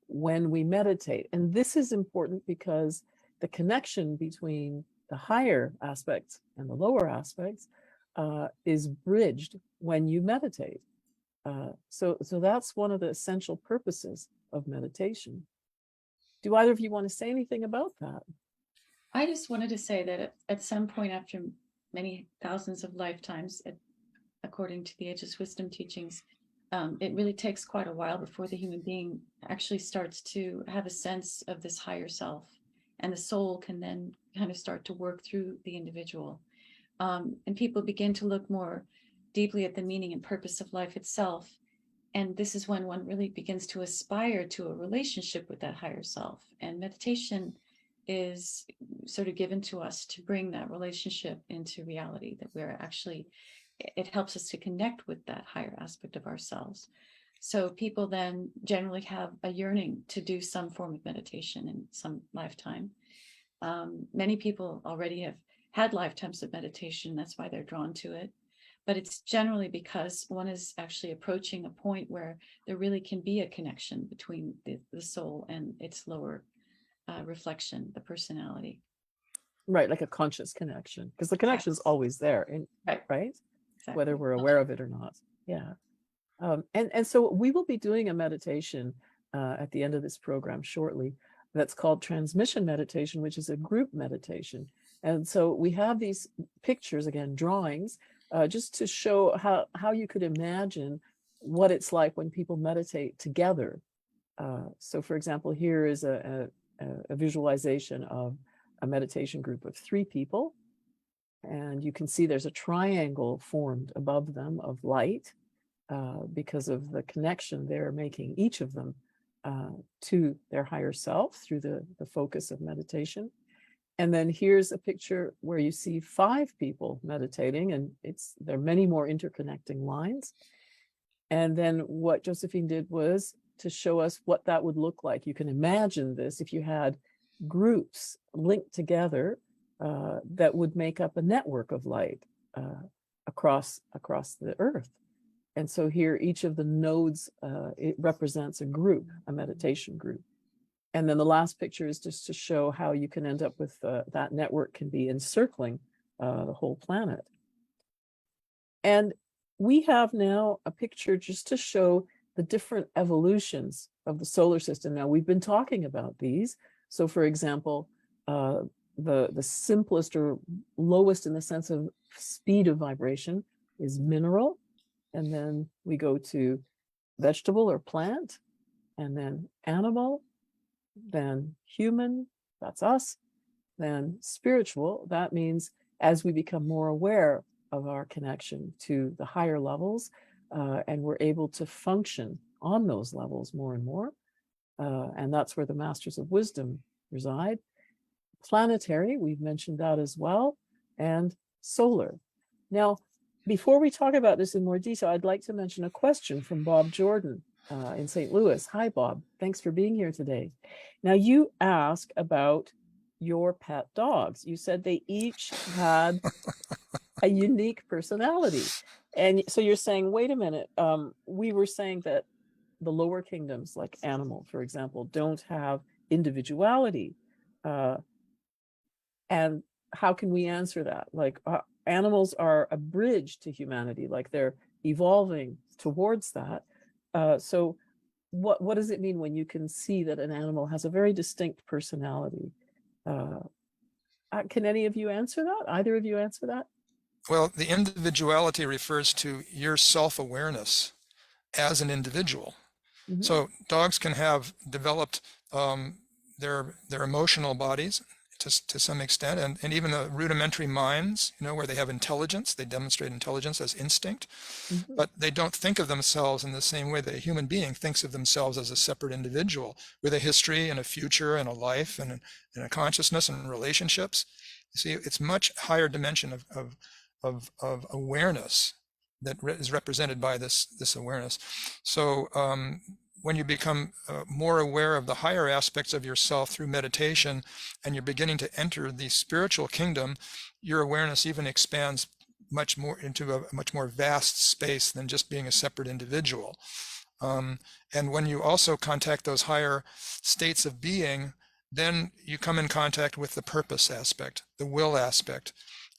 when we meditate. And this is important because the connection between the higher aspects and the lower aspects is bridged when you meditate. So that's one of the essential purposes of meditation. Do either of you want to say anything about that? I just wanted to say that at some point after many thousands of lifetimes, according to the Ageless Wisdom teachings, it really takes quite a while before the human being actually starts to have a sense of this higher self, and the soul can then kind of start to work through the individual. And people begin to look more deeply at the meaning and purpose of life itself. And this is when one really begins to aspire to a relationship with that higher self. And meditation is sort of given to us to bring that relationship into reality, that we're actually, it helps us to connect with that higher aspect of ourselves. So people then generally have a yearning to do some form of meditation in some lifetime. Many people already have had lifetimes of meditation. That's why they're drawn to it. But it's generally because one is actually approaching a point where there really can be a connection between the soul and its lower reflection, the personality. Right, like a conscious connection, because the connection is always there, and right, whether Exactly. we're aware of it or not. Yeah. And so we will be doing a meditation at the end of this program shortly that's called transmission meditation, which is a group meditation. And so we have these pictures, again, drawings, just to show how you could imagine what it's like when people meditate together. So for example, here is a visualization of a meditation group of 3 people. And you can see there's a triangle formed above them of light because of the connection they're making, each of them, to their higher self through the focus of meditation. And then here's a picture where you see 5 people meditating, and there are many more interconnecting lines. And then what Josephine did was to show us what that would look like. You can imagine this if you had groups linked together that would make up a network of light across the earth. And so here, each of the nodes, it represents a group, a meditation group. And then the last picture is just to show how you can end up with that network can be encircling the whole planet. And we have now a picture just to show the different evolutions of the solar system. Now, we've been talking about these. So for example, the simplest or lowest in the sense of speed of vibration is mineral. And then we go to vegetable or plant, and then animal, then human, that's us, then spiritual. That means as we become more aware of our connection to the higher levels, and we're able to function on those levels more and more, and that's where the Masters of Wisdom reside. Planetary, we've mentioned that as well, and solar. Now, before we talk about this in more detail, I'd like to mention a question from Bob Jordan in St. Louis. Hi, Bob. Thanks for being here today. Now, you ask about your pet dogs. You said they each had a unique personality. And so you're saying, wait a minute, we were saying that the lower kingdoms, like animal, for example, don't have individuality. And how can we answer that? Like animals are a bridge to humanity, like they're evolving towards that. So what does it mean when you can see that an animal has a very distinct personality? Can any of you answer that? Either of you answer that? Well, the individuality refers to your self-awareness as an individual. Mm-hmm. So dogs can have developed their emotional bodies to some extent, and even the rudimentary minds, where they have intelligence, they demonstrate intelligence as instinct, mm-hmm. but they don't think of themselves in the same way that a human being thinks of themselves as a separate individual with a history and a future and a life and a consciousness and relationships. You see, it's much higher dimension of awareness that is represented by this awareness. So when you become more aware of the higher aspects of yourself through meditation, and you're beginning to enter the spiritual kingdom, your awareness even expands much more into a much more vast space than just being a separate individual. And when you also contact those higher states of being, then you come in contact with the purpose aspect, the will aspect.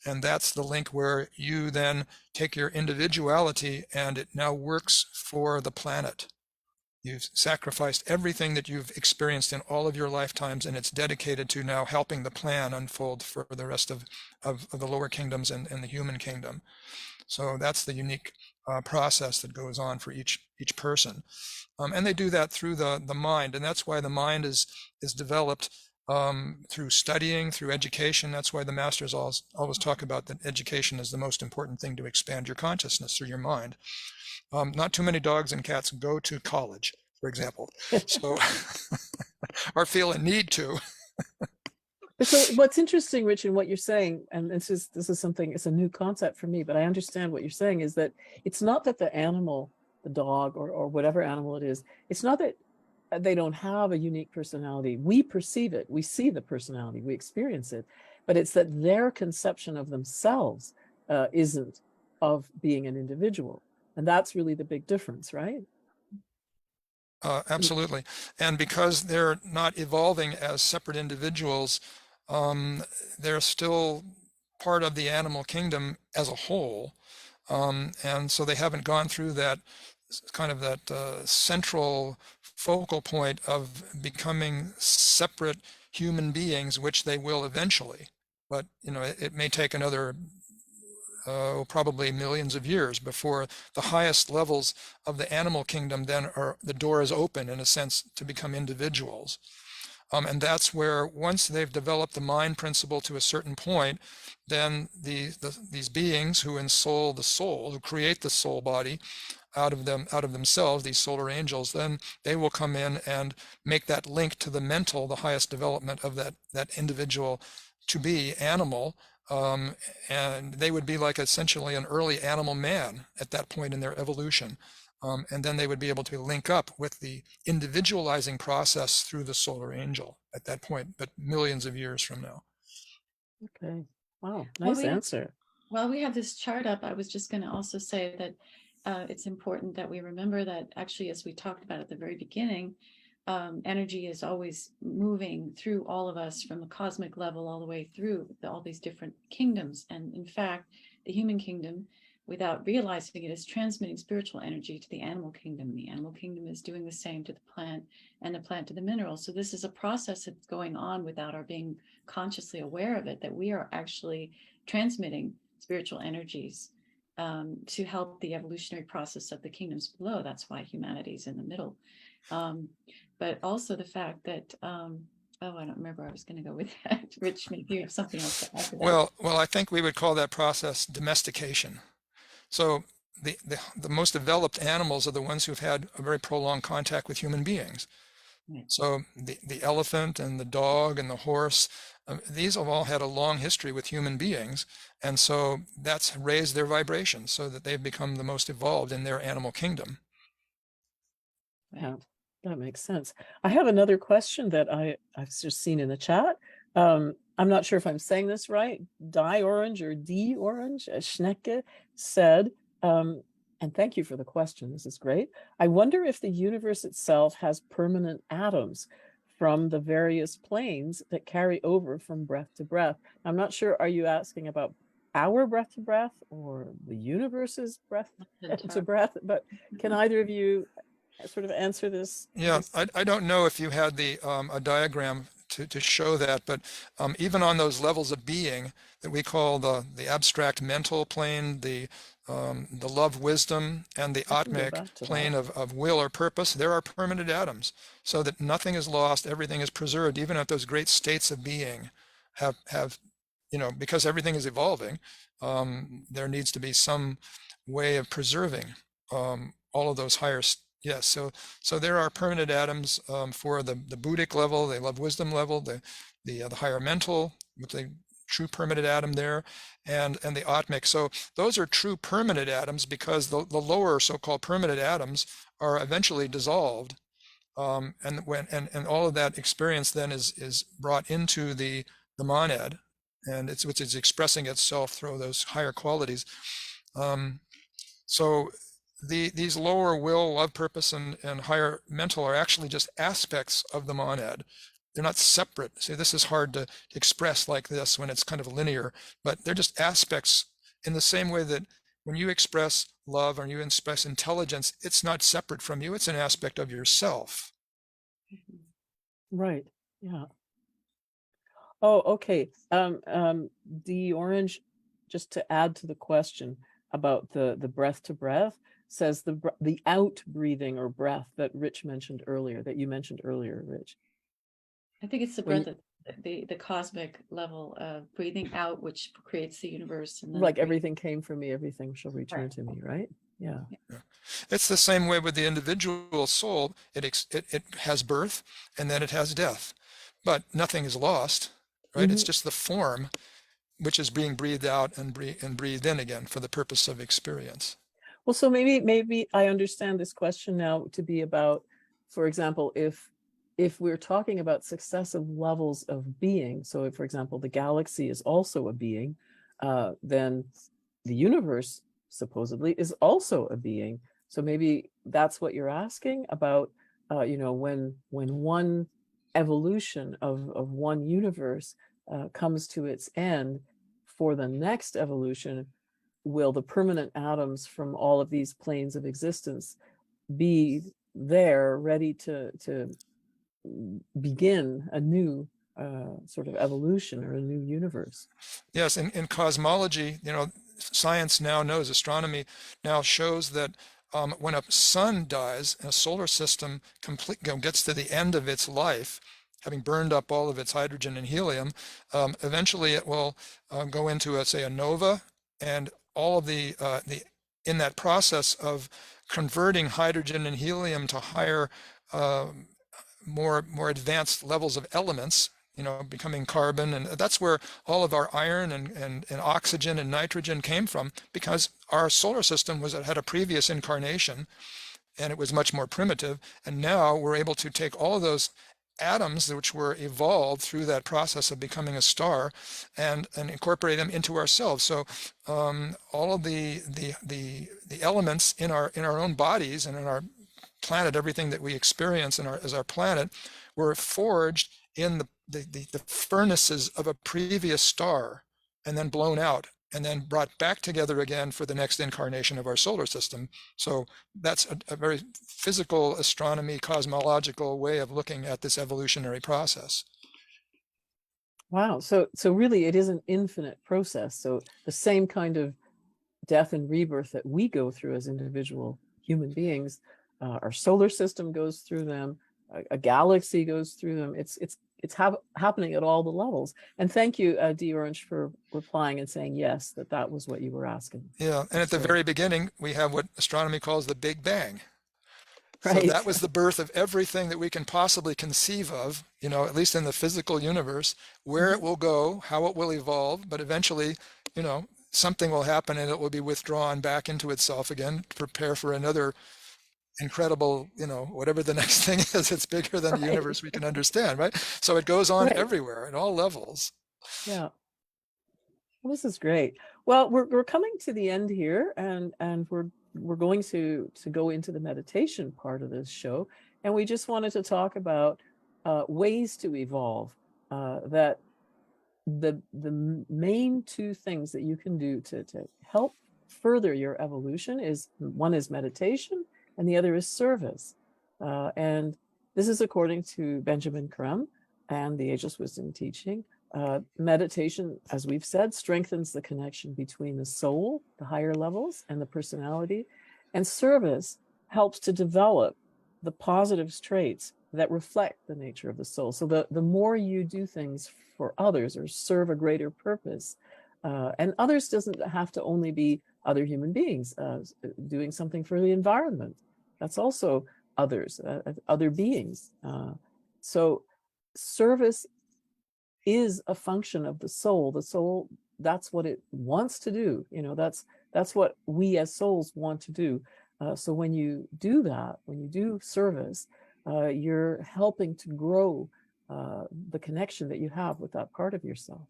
And that's the link where you then take your individuality and it now works for the planet. You've sacrificed everything that you've experienced in all of your lifetimes, and it's dedicated to now helping the plan unfold for the rest of the lower kingdoms and the human kingdom. So that's the unique process that goes on for each person. And they do that through the mind, and that's why the mind is developed through studying, through education. That's why the masters always talk about that education is the most important thing to expand your consciousness through your mind. Not too many dogs and cats go to college, for example, so or feel a need to. So what's interesting, Rich, in what you're saying, and this is something, it's a new concept for me, but I understand what you're saying, is that it's not that the animal, the dog or whatever animal it is, it's not that they don't have a unique personality. We perceive it, we see the personality, we experience it, but it's that their conception of themselves isn't of being an individual. And that's really the big difference, right? Absolutely. And because they're not evolving as separate individuals, they're still part of the animal kingdom as a whole. And so they haven't gone through that kind of that central focal point of becoming separate human beings, which they will eventually. But, you know, it may take another probably millions of years before the highest levels of the animal kingdom then are, the door is open in a sense to become individuals. And that's where once they've developed the mind principle to a certain point, then these beings who ensoul the soul, who create the soul body out of themselves, these solar angels, then they will come in and make that link to the mental, the highest development of that individual to be animal. And they would be like essentially an early animal man at that point in their evolution. And then they would be able to link up with the individualizing process through the solar angel at that point, but millions of years from now. Okay. Wow. Well, Nice answer. While we have this chart up, I was just going to also say that it's important that we remember that actually, as we talked about at the very beginning, energy is always moving through all of us from the cosmic level all the way through all these different kingdoms. And in fact, the human kingdom, without realizing it, is transmitting spiritual energy to the animal kingdom. The animal kingdom is doing the same to the plant, and the plant to the mineral. So this is a process that's going on without our being consciously aware of it, that we are actually transmitting spiritual energies to help the evolutionary process of the kingdoms below. That's why humanity is in the middle. But also the fact that oh, I don't remember where I was going to go with that. Rich, maybe you have something else to add to that. Well, I think we would call that process domestication. So the most developed animals are the ones who've had a very prolonged contact with human beings. Right. So the elephant and the dog and the horse, these have all had a long history with human beings. And so that's raised their vibrations so that they've become the most evolved in their animal kingdom. Yeah, that makes sense. I have another question that I've just seen in the chat. I'm not sure if I'm saying this right. Die Orange or D Orange, Schnecke said, and thank you for the question. This is great. I wonder if the universe itself has permanent atoms from the various planes that carry over from breath to breath. I'm not sure, are you asking about our breath to breath or the universe's breath to breath? But can either of you sort of answer this? Yeah, I don't know if you had the a diagram to show that, but even on those levels of being that we call the abstract mental plane, the love wisdom, and the atmic plane of will or purpose, there are permanent atoms, so that nothing is lost, everything is preserved, even at those great states of being have you know, because everything is evolving, there needs to be some way of preserving all of those higher yes, so there are permanent atoms for the Buddhic level, the love wisdom level, the higher mental with the true permanent atom there, and the atmic. So those are true permanent atoms because the lower so-called permanent atoms are eventually dissolved, and all of that experience then is brought into the monad, and which is expressing itself through those higher qualities. So these lower will, love, purpose, and higher mental are actually just aspects of the monad. They're not separate. See, this is hard to express like this when it's kind of linear, but they're just aspects in the same way that when you express love or you express intelligence, it's not separate from you. It's an aspect of yourself. Right. Yeah. Oh, okay. D Orange, just to add to the question about the breath to breath, says the out breathing or breath that Rich mentioned earlier, that you mentioned earlier, Rich. I think it's the breath at the cosmic level of breathing out, which creates the universe. And then like everything came from me, everything shall return to me, right? Yeah. It's the same way with the individual soul. It has birth and then it has death, but nothing is lost, right? It's just the form which is being breathed out and breathed in again for the purpose of experience. Well, so maybe I understand this question now to be about, for example, if we're talking about successive levels of being, so if, for example, the galaxy is also a being, then the universe supposedly is also a being. So maybe that's what you're asking about, you know, when one evolution of one universe comes to its end, for the next evolution, will the permanent atoms from all of these planes of existence be there ready to begin a new sort of evolution or a new universe? Yes, in cosmology, science now knows, astronomy now shows that when a sun dies, a solar system gets to the end of its life, having burned up all of its hydrogen and helium, eventually it will go into, say, a nova, and all of in that process of converting hydrogen and helium to higher, more advanced levels of elements, becoming carbon, and that's where all of our iron and oxygen and nitrogen came from, because our solar system had a previous incarnation and it was much more primitive, and now we're able to take all of those atoms which were evolved through that process of becoming a star and incorporate them into ourselves. So all of the elements in our own bodies and in our planet, everything that we experience as our planet, were forged in the furnaces of a previous star, and then blown out and then brought back together again for the next incarnation of our solar system. So that's a very physical, astronomy, cosmological way of looking at this evolutionary process. Wow. So really it is an infinite process. So the same kind of death and rebirth that we go through as individual human beings, our solar system goes through them, a galaxy goes through them. It's happening at all the levels. And thank you, D. Orange, for replying and saying yes, that was what you were asking. Yeah, and at the very beginning, we have what astronomy calls the Big Bang. Right. So that was the birth of everything that we can possibly conceive of, at least in the physical universe, where it will go, how it will evolve, but eventually, something will happen and it will be withdrawn back into itself again, to prepare for another incredible, whatever the next thing is. It's bigger than the universe we can understand, right? So it goes on everywhere at all levels. Yeah. Well, this is great. Well, we're coming to the end here, and we're going to go into the meditation part of this show, and we just wanted to talk about ways to evolve. That the main two things that you can do to help further your evolution is, one is meditation, and the other is service. And this is according to Benjamin Crumb and the Ageless Wisdom teaching. Meditation, as we've said, strengthens the connection between the soul, the higher levels, and the personality. And service helps to develop the positive traits that reflect the nature of the soul. So the more you do things for others or serve a greater purpose, and others doesn't have to only be other human beings, doing something for the environment. That's also others, other beings. So service is a function of the soul. The soul, that's what it wants to do. That's what we as souls want to do. So when you do that, when you do service, you're helping to grow the connection that you have with that part of yourself.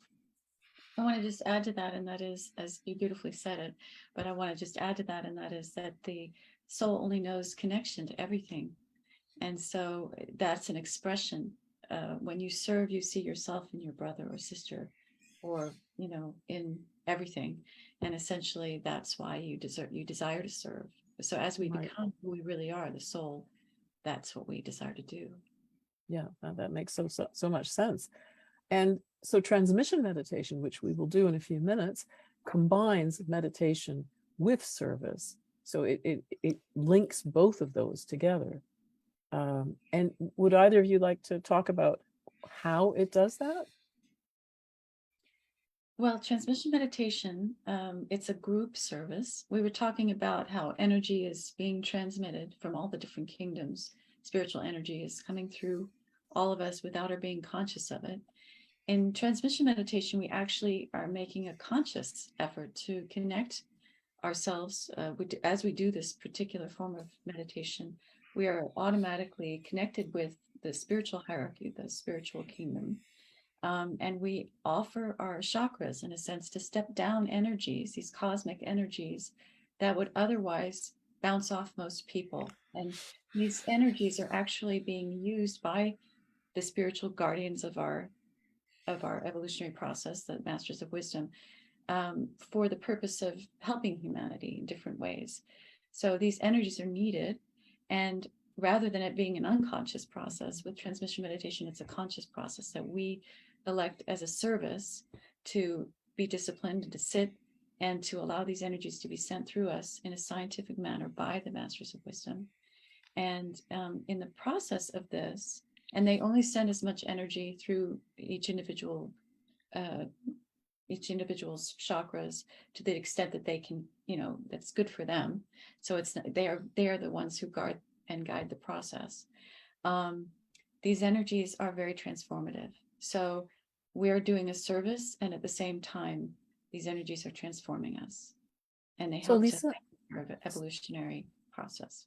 I want to just add to that, and that is, as you beautifully said it, but I want to just add to that, and that is that the soul only knows connection to everything. And so that's an expression. When you serve, you see yourself in your brother or sister, or, in everything. And essentially that's why you desire to serve. So as we become who we really are, the soul, that's what we desire to do. Yeah, that makes so much sense. And so transmission meditation, which we will do in a few minutes, combines meditation with service. So it links both of those together. And would either of you like to talk about how it does that? Well, transmission meditation, it's a group service. We were talking about how energy is being transmitted from all the different kingdoms. Spiritual energy is coming through all of us without our being conscious of it. In transmission meditation, we actually are making a conscious effort to connect ourselves. As we do this particular form of meditation, we are automatically connected with the spiritual hierarchy, the spiritual kingdom. And we offer our chakras, in a sense, to step down energies, these cosmic energies that would otherwise bounce off most people. And these energies are actually being used by the spiritual guardians of our of our evolutionary process, the Masters of Wisdom, for the purpose of helping humanity in different ways. So these energies are needed, and rather than it being an unconscious process, with transmission meditation, it's a conscious process that we elect as a service to be disciplined and to sit and to allow these energies to be sent through us in a scientific manner by the Masters of Wisdom. And in the process of this, and they only send as much energy through each individual's chakras to the extent that they can, that's good for them. So they are the ones who guard and guide the process. These energies are very transformative. So we're doing a service, and at the same time, these energies are transforming us, and they So help Lisa, to evolutionary process.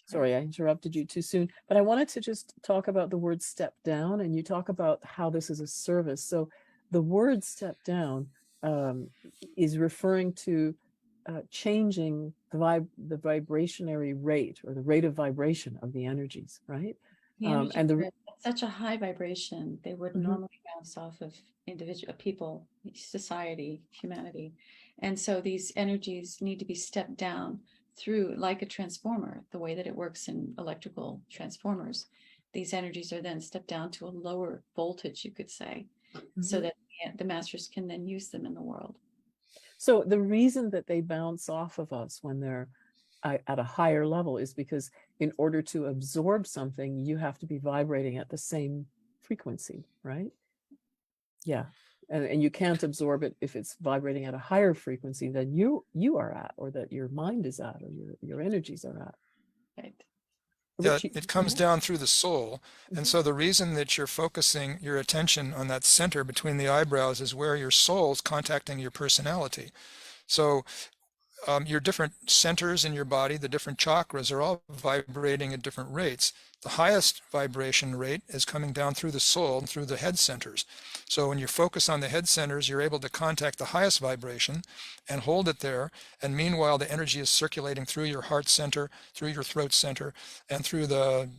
sorry, I interrupted you too soon, but I wanted to just talk about the word step down, and you talk about how this is a service. So the word step down is referring to changing the vibrationary rate, or the rate of vibration of the energies, right? The energies are at such a high vibration, they would normally bounce off of people, society, humanity. And so these energies need to be stepped down through, like a transformer, the way that it works in electrical transformers. These energies are then stepped down to a lower voltage, you could say, so that the masters can then use them in the world. So the reason that they bounce off of us when they're at a higher level is because in order to absorb something, you have to be vibrating at the same frequency, right? Yeah. And you can't absorb it if it's vibrating at a higher frequency than you are at, or that your mind is at, or your energies are at. Right. Yeah, it comes down through the soul. And so the reason that you're focusing your attention on that center between the eyebrows is where your soul's contacting your personality. So your different centers in your body, the different chakras, are all vibrating at different rates. The highest vibration rate is coming down through the soul and through the head centers. So when you focus on the head centers, you're able to contact the highest vibration and hold it there. And meanwhile, the energy is circulating through your heart center, through your throat center, and through the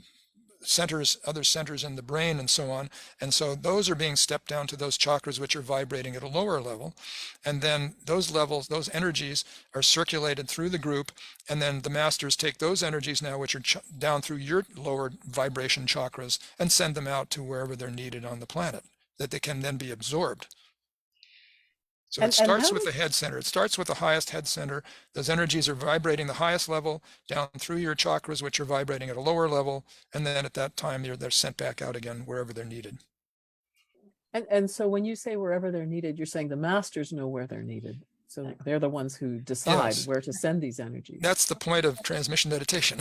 centers, other centers in the brain, and so on. And so those are being stepped down to those chakras which are vibrating at a lower level. And then those levels, those energies are circulated through the group. And then the masters take those energies now, which are down through your lower vibration chakras, and send them out to wherever they're needed on the planet, that they can then be absorbed. So it starts with the head center. It starts with the highest head center. Those energies are vibrating the highest level down through your chakras, which are vibrating at a lower level. And then at that time, they're sent back out again wherever they're needed. And so when you say wherever they're needed, you're saying the masters know where they're needed. So they're the ones who decide where to send these energies. That's the point of transmission meditation.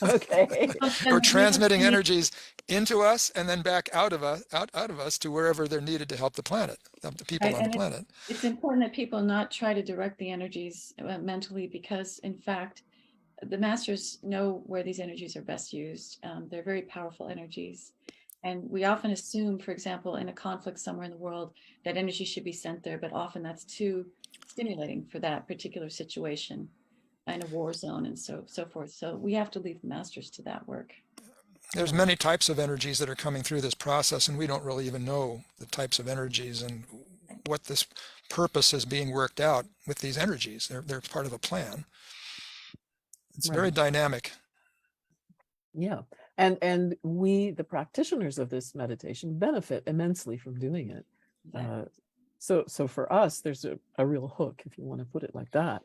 Okay. We're transmitting energies into us and then back out of us to wherever they're needed to help the planet, help the people on the planet. It's important that people not try to direct the energies mentally, because in fact, the masters know where these energies are best used. They're very powerful energies. And we often assume, for example, in a conflict somewhere in the world, that energy should be sent there, but often that's too stimulating for that particular situation in a war zone and so forth. So we have to leave the masters to that work. There's many types of energies that are coming through this process, and we don't really even know the types of energies and what this purpose is being worked out with these energies. They're part of a plan. It's very dynamic. Yeah. And we, the practitioners of this meditation, benefit immensely from doing it. So for us, there's a real hook, if you want to put it like that.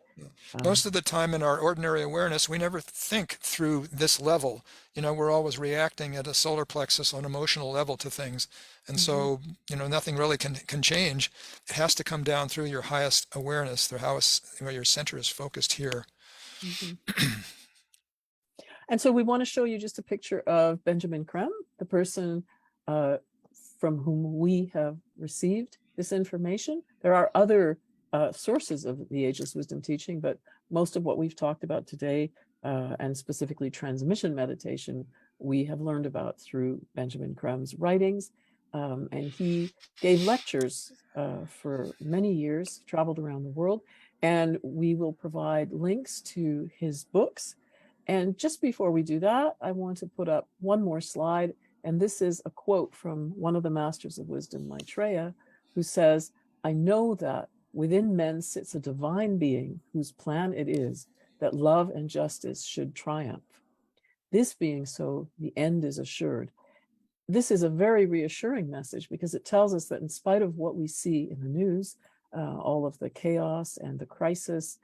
Most of the time in our ordinary awareness, we never think through this level. We're always reacting at a solar plexus on emotional level to things. And so, nothing really can change. It has to come down through your highest awareness, where your center is focused here. And so we want to show you just a picture of Benjamin Creme, the person from whom we have received this information. There are other sources of the Ageless Wisdom teaching, but most of what we've talked about today, and specifically transmission meditation, we have learned about through Benjamin Creme's writings. And he gave lectures for many years, traveled around the world, and we will provide links to his books. And just before we do that, I want to put up one more slide. And this is a quote from one of the masters of wisdom, Maitreya, who says, "I know that within men sits a divine being whose plan it is that love and justice should triumph. This being so, the end is assured." This is a very reassuring message because it tells us that in spite of what we see in the news, all of the chaos and the crisis,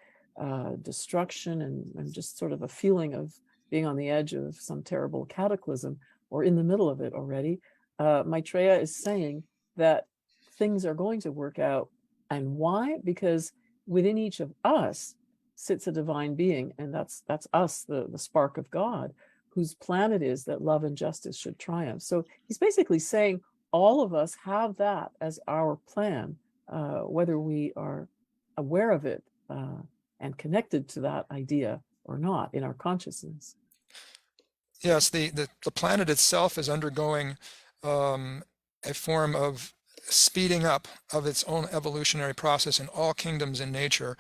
destruction, and just sort of a feeling of being on the edge of some terrible cataclysm or in the middle of it already, Maitreya is saying that things are going to work out. And why? Because within each of us sits a divine being, and that's us, the spark of God, whose plan it is that love and justice should triumph. So he's basically saying all of us have that as our plan, whether we are aware of it and connected to that idea or not in our consciousness. Yes, the planet itself is undergoing a form of speeding up of its own evolutionary process in all kingdoms in nature.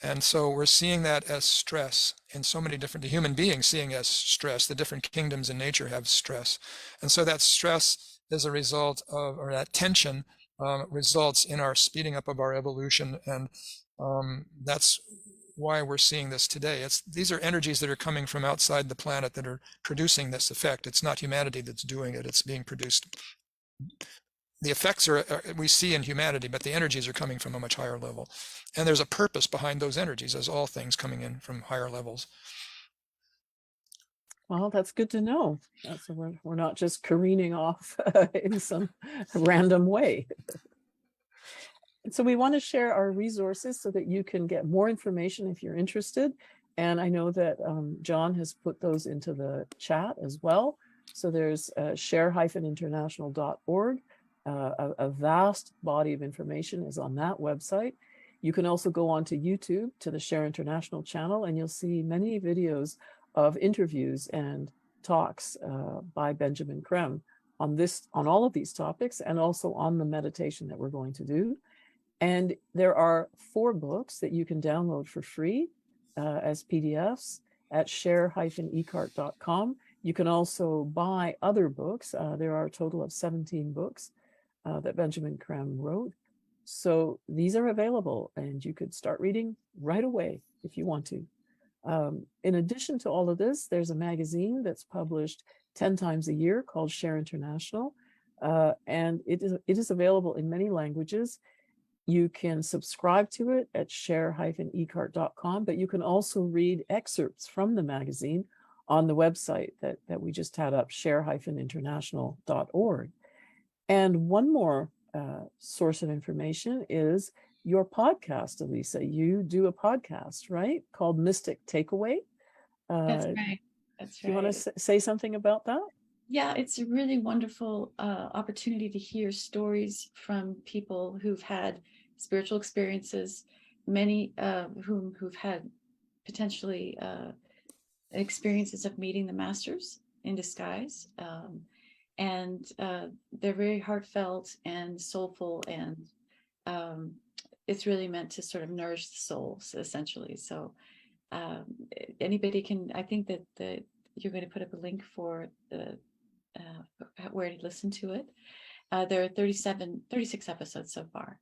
And so we're seeing that as stress in so many different, the human beings seeing as stress, the different kingdoms in nature have stress. And so that stress is a result of, or that tension results in our speeding up of our evolution. And that's why we're seeing this today. These are energies that are coming from outside the planet that are producing this effect. It's not humanity that's doing it, it's being produced. The effects we see in humanity, but the energies are coming from a much higher level. And there's a purpose behind those energies, as all things coming in from higher levels. Well, that's good to know. So we're not just careening off in some random way. And so we want to share our resources so that you can get more information if you're interested. And I know that John has put those into the chat as well. So there's share-international.org. A vast body of information is on that website. You can also go on to YouTube, to the Share International channel, and you'll see many videos of interviews and talks by Benjamin Creme on all of these topics, and also on the meditation that we're going to do. And there are 4 books that you can download for free as PDFs at share-ecart.com. You can also buy other books. There are a total of 17 books that Benjamin Creme wrote. So these are available, and you could start reading right away if you want to. In addition to all of this, there's a magazine that's published 10 times a year called Share International, and it is available in many languages. You can subscribe to it at share-ecart.com, but you can also read excerpts from the magazine on the website that we just had up, share-international.org. And one more source of information is your podcast, Elisa. You do a podcast, right? Called Mystic Takeaway. That's right. That's do you right. want to say something about that? Yeah, it's a really wonderful opportunity to hear stories from people who've had spiritual experiences, many who've had potentially experiences of meeting the masters in disguise. And they're very heartfelt and soulful, and it's really meant to sort of nourish the souls, essentially. So anybody can, I think that you're going to put up a link for the where to listen to it. There are 36 episodes so far,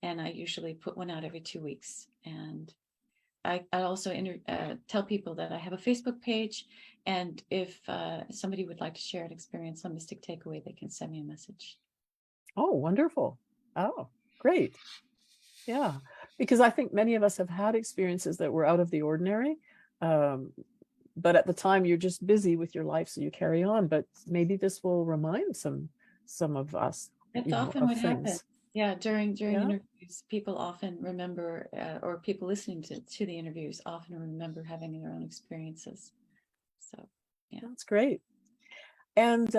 and I usually put one out every 2 weeks. And I also tell people that I have a Facebook page, and if somebody would like to share an experience on Mystic Takeaway, they can send me a message. Oh, wonderful. Oh, great. Yeah, because I think many of us have had experiences that were out of the ordinary. But at the time you're just busy with your life, so you carry on. But maybe this will remind some of us. That's often what happens. Yeah, during interviews, people often remember, or people listening to the interviews often remember having their own experiences. So, yeah, that's great. And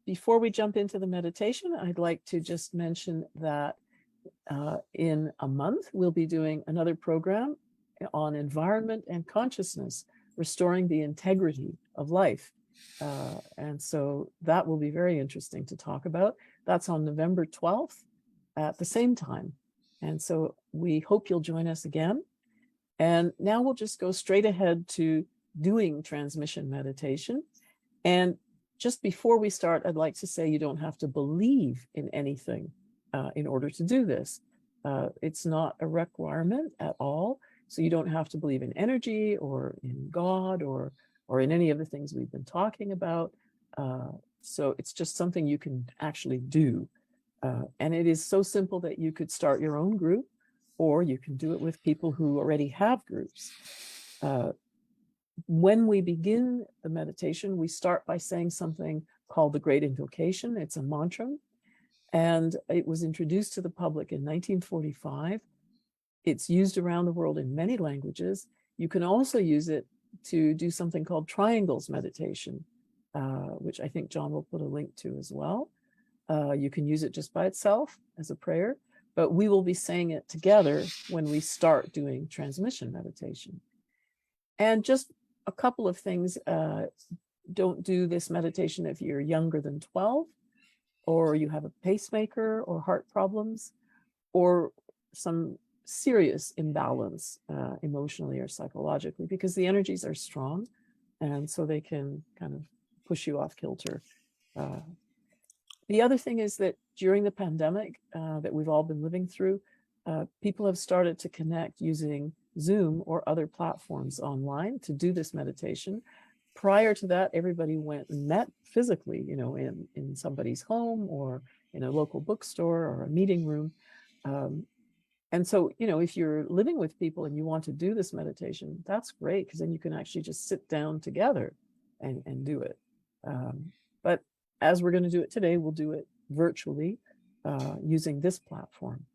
before we jump into the meditation, I'd like to just mention that in a month we'll be doing another program on environment and consciousness, restoring the integrity of life. And so that will be very interesting to talk about. That's on November 12th at the same time. And so we hope you'll join us again. And now we'll just go straight ahead to doing transmission meditation. And just before we start, I'd like to say you don't have to believe in anything in order to do this. It's not a requirement at all. So you don't have to believe in energy or in God or in any of the things we've been talking about. So it's just something you can actually do. And it is so simple that you could start your own group, or you can do it with people who already have groups. When we begin the meditation, we start by saying something called the Great Invocation. It's a mantra, and it was introduced to the public in 1945. It's used around the world in many languages. You can also use it to do something called triangles meditation, which I think John will put a link to as well. You can use it just by itself as a prayer, but we will be saying it together when we start doing transmission meditation. And just a couple of things, don't do this meditation if you're younger than 12, or you have a pacemaker or heart problems, or some serious imbalance emotionally or psychologically, because the energies are strong, and so they can kind of push you off kilter. The other thing is that during the pandemic that we've all been living through, people have started to connect using Zoom or other platforms online to do this meditation. Prior to that, everybody went and met physically, in somebody's home or in a local bookstore or a meeting room. And so, if you're living with people and you want to do this meditation, that's great, because then you can actually just sit down together and do it. But as we're going to do it today, we'll do it virtually using this platform.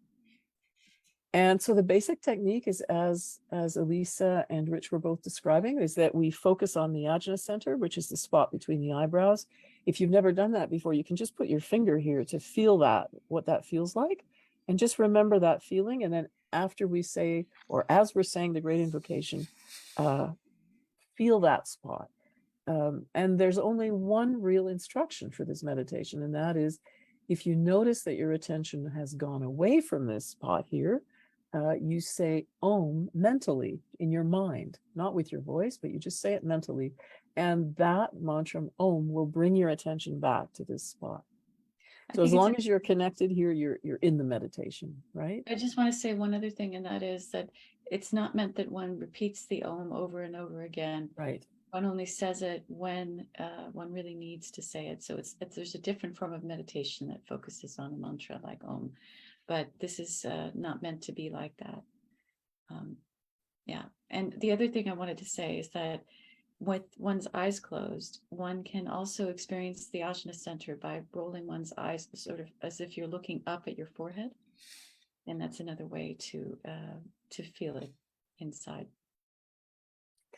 And so the basic technique is, as Elisa and Rich were both describing, is that we focus on the ajna center, which is the spot between the eyebrows. If you've never done that before, you can just put your finger here to feel what that feels like. And just remember that feeling. And then after we say, or as we're saying the Great Invocation, feel that spot. And there's only one real instruction for this meditation, and that is, if you notice that your attention has gone away from this spot here, you say Om mentally in your mind, not with your voice, but you just say it mentally. And that mantra, Om, will bring your attention back to this spot. So as long as you're connected here, you're in the meditation, right? I just want to say one other thing, and that is that it's not meant that one repeats the Om over and over again. Right. One only says it when one really needs to say it. So there's a different form of meditation that focuses on a mantra like Om, but this is not meant to be like that. Yeah. And the other thing I wanted to say is that with one's eyes closed, one can also experience the Ajna center by rolling one's eyes sort of as if you're looking up at your forehead. And that's another way to feel it inside.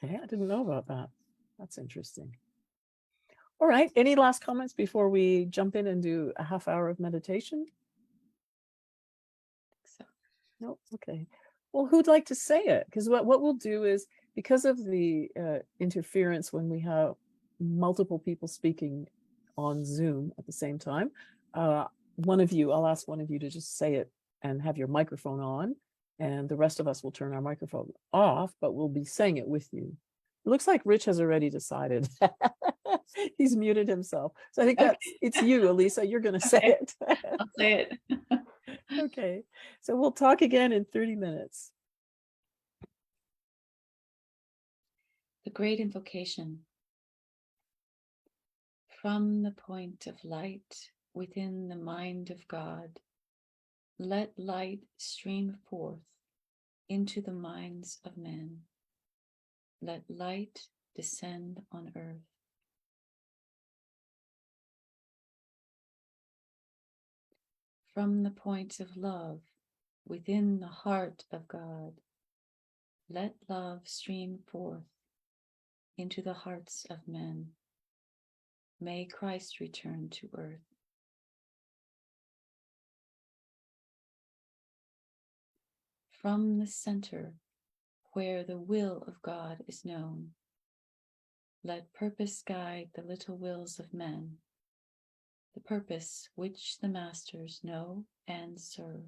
Okay, I didn't know about that. That's interesting. All right, any last comments before we jump in and do a half hour of meditation? So No, okay. Well, who'd like to say it? Because what we'll do is, because of the interference when we have multiple people speaking on Zoom at the same time, I'll ask one of you to just say it and have your microphone on, and the rest of us will turn our microphone off, but we'll be saying it with you. It looks like Rich has already decided. He's muted himself. So I think it's you, Elisa. You're going to say it. I'll say it. Okay. So we'll talk again in 30 minutes. The Great Invocation. From the point of light within the mind of God, let light stream forth into the minds of men. Let light descend on earth. From the point of love within the heart of God, let love stream forth into the hearts of men. May Christ return to earth. From the center where the will of God is known, let purpose guide the little wills of men, the purpose which the masters know and serve.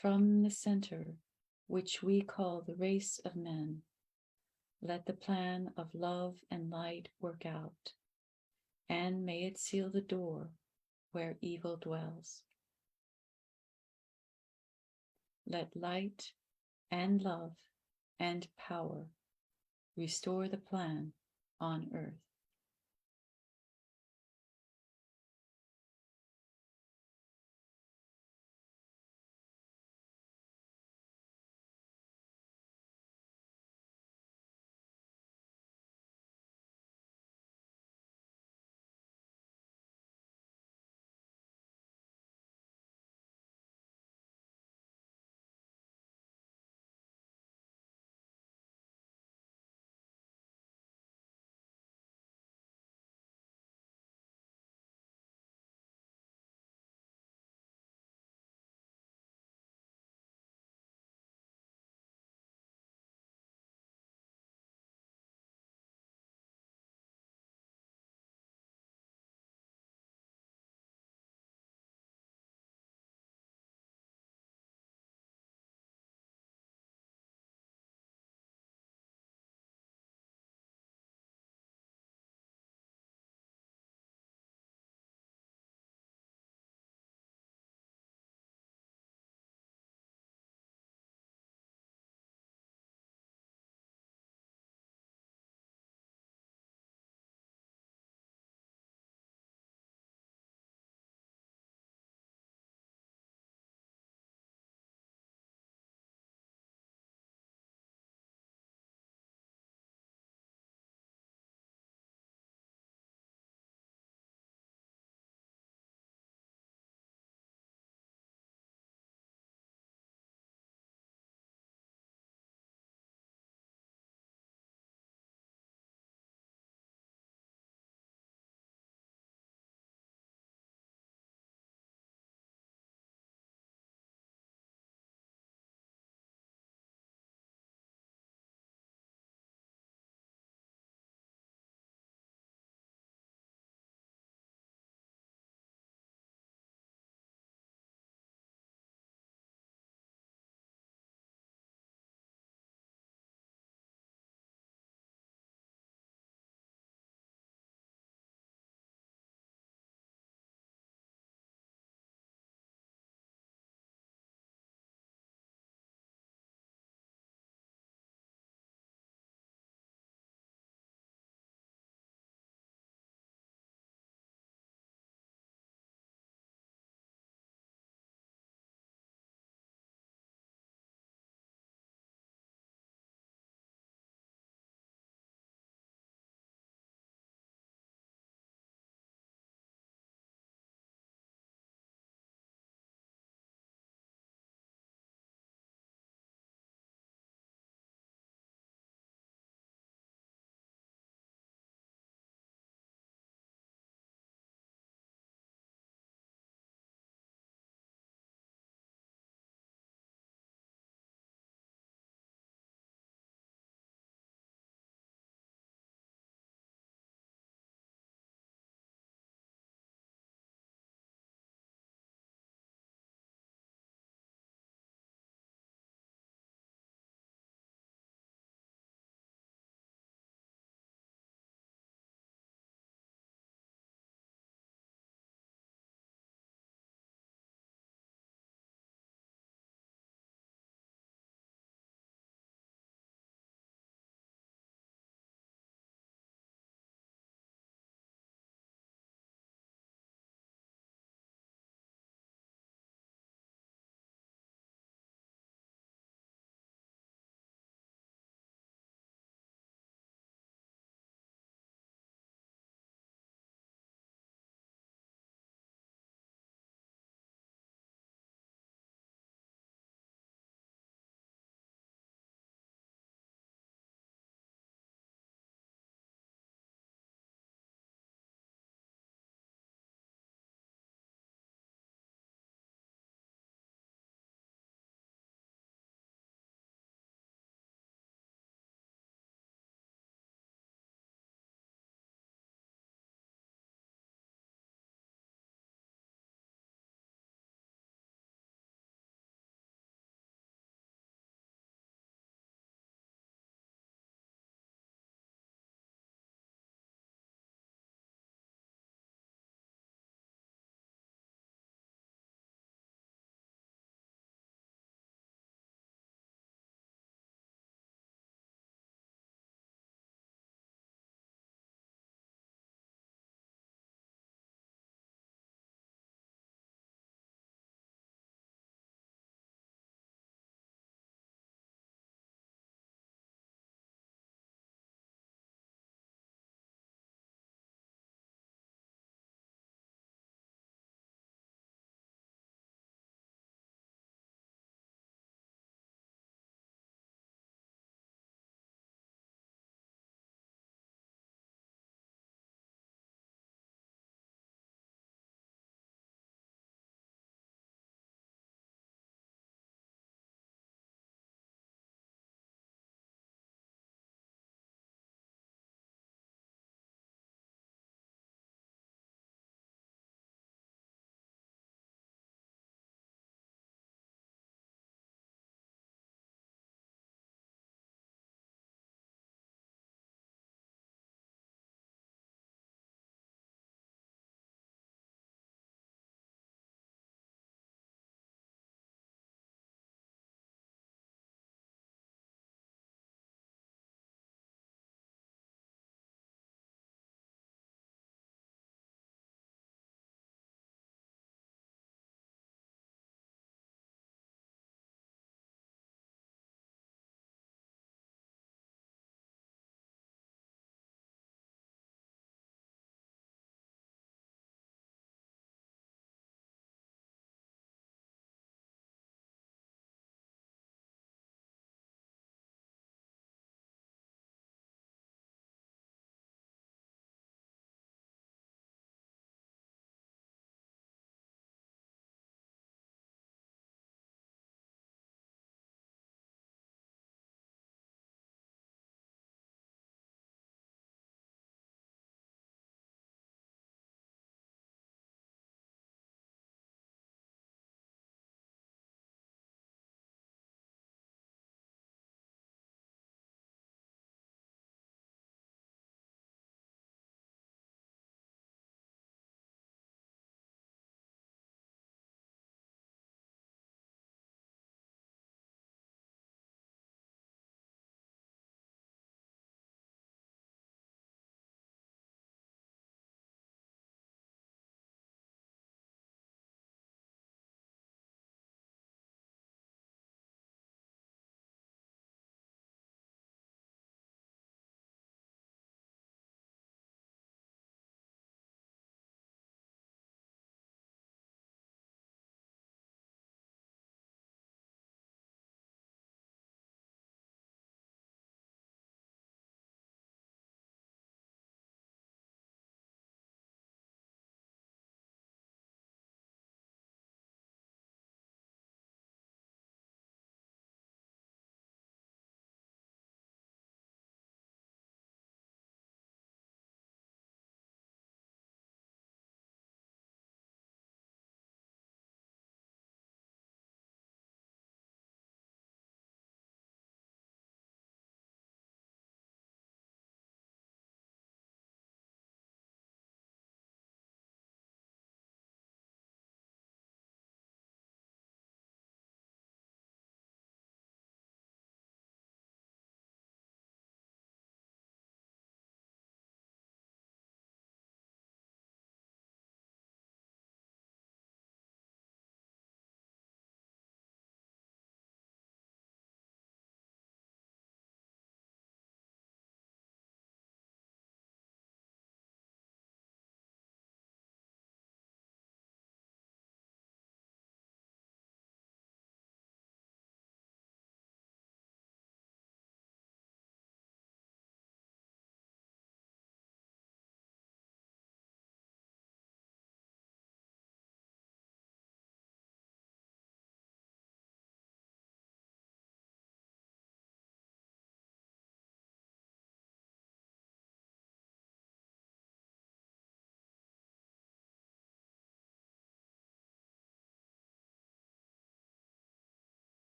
From the center which we call the race of men, Let the plan of love and light work out, and may it seal the door where evil dwells. Let light and love and power restore the plan on earth.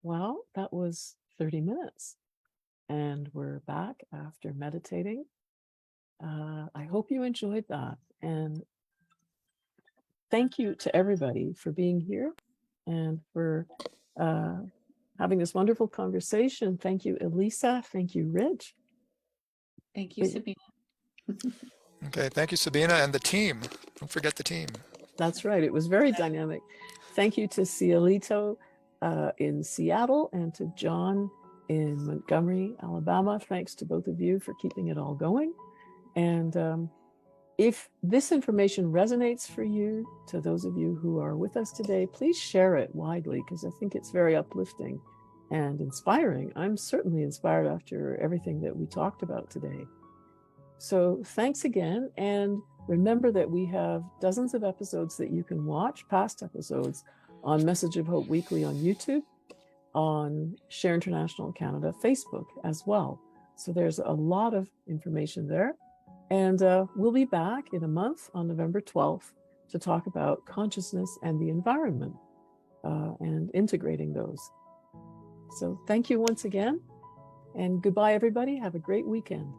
Well, that was 30 minutes. And we're back after meditating. I hope you enjoyed that. And thank you to everybody for being here and for having this wonderful conversation. Thank you, Elisa. Thank you, Rich. Thank you, Sabina. Okay, thank you, Sabina, and the team. Don't forget the team. That's right. It was very dynamic. Thank you to Cielito in Seattle and to John in Montgomery, Alabama. Thanks to both of you for keeping it all going. And if this information resonates for you, to those of you who are with us today, please share it widely, because I think it's very uplifting and inspiring. I'm certainly inspired after everything that we talked about today. So thanks again. And remember that we have dozens of episodes that you can watch, past episodes, on Message of Hope Weekly on YouTube, on Share International Canada Facebook as well. So there's a lot of information there. And we'll be back in a month on November 12th to talk about consciousness and the environment and integrating those. So thank you once again. And goodbye, everybody. Have a great weekend.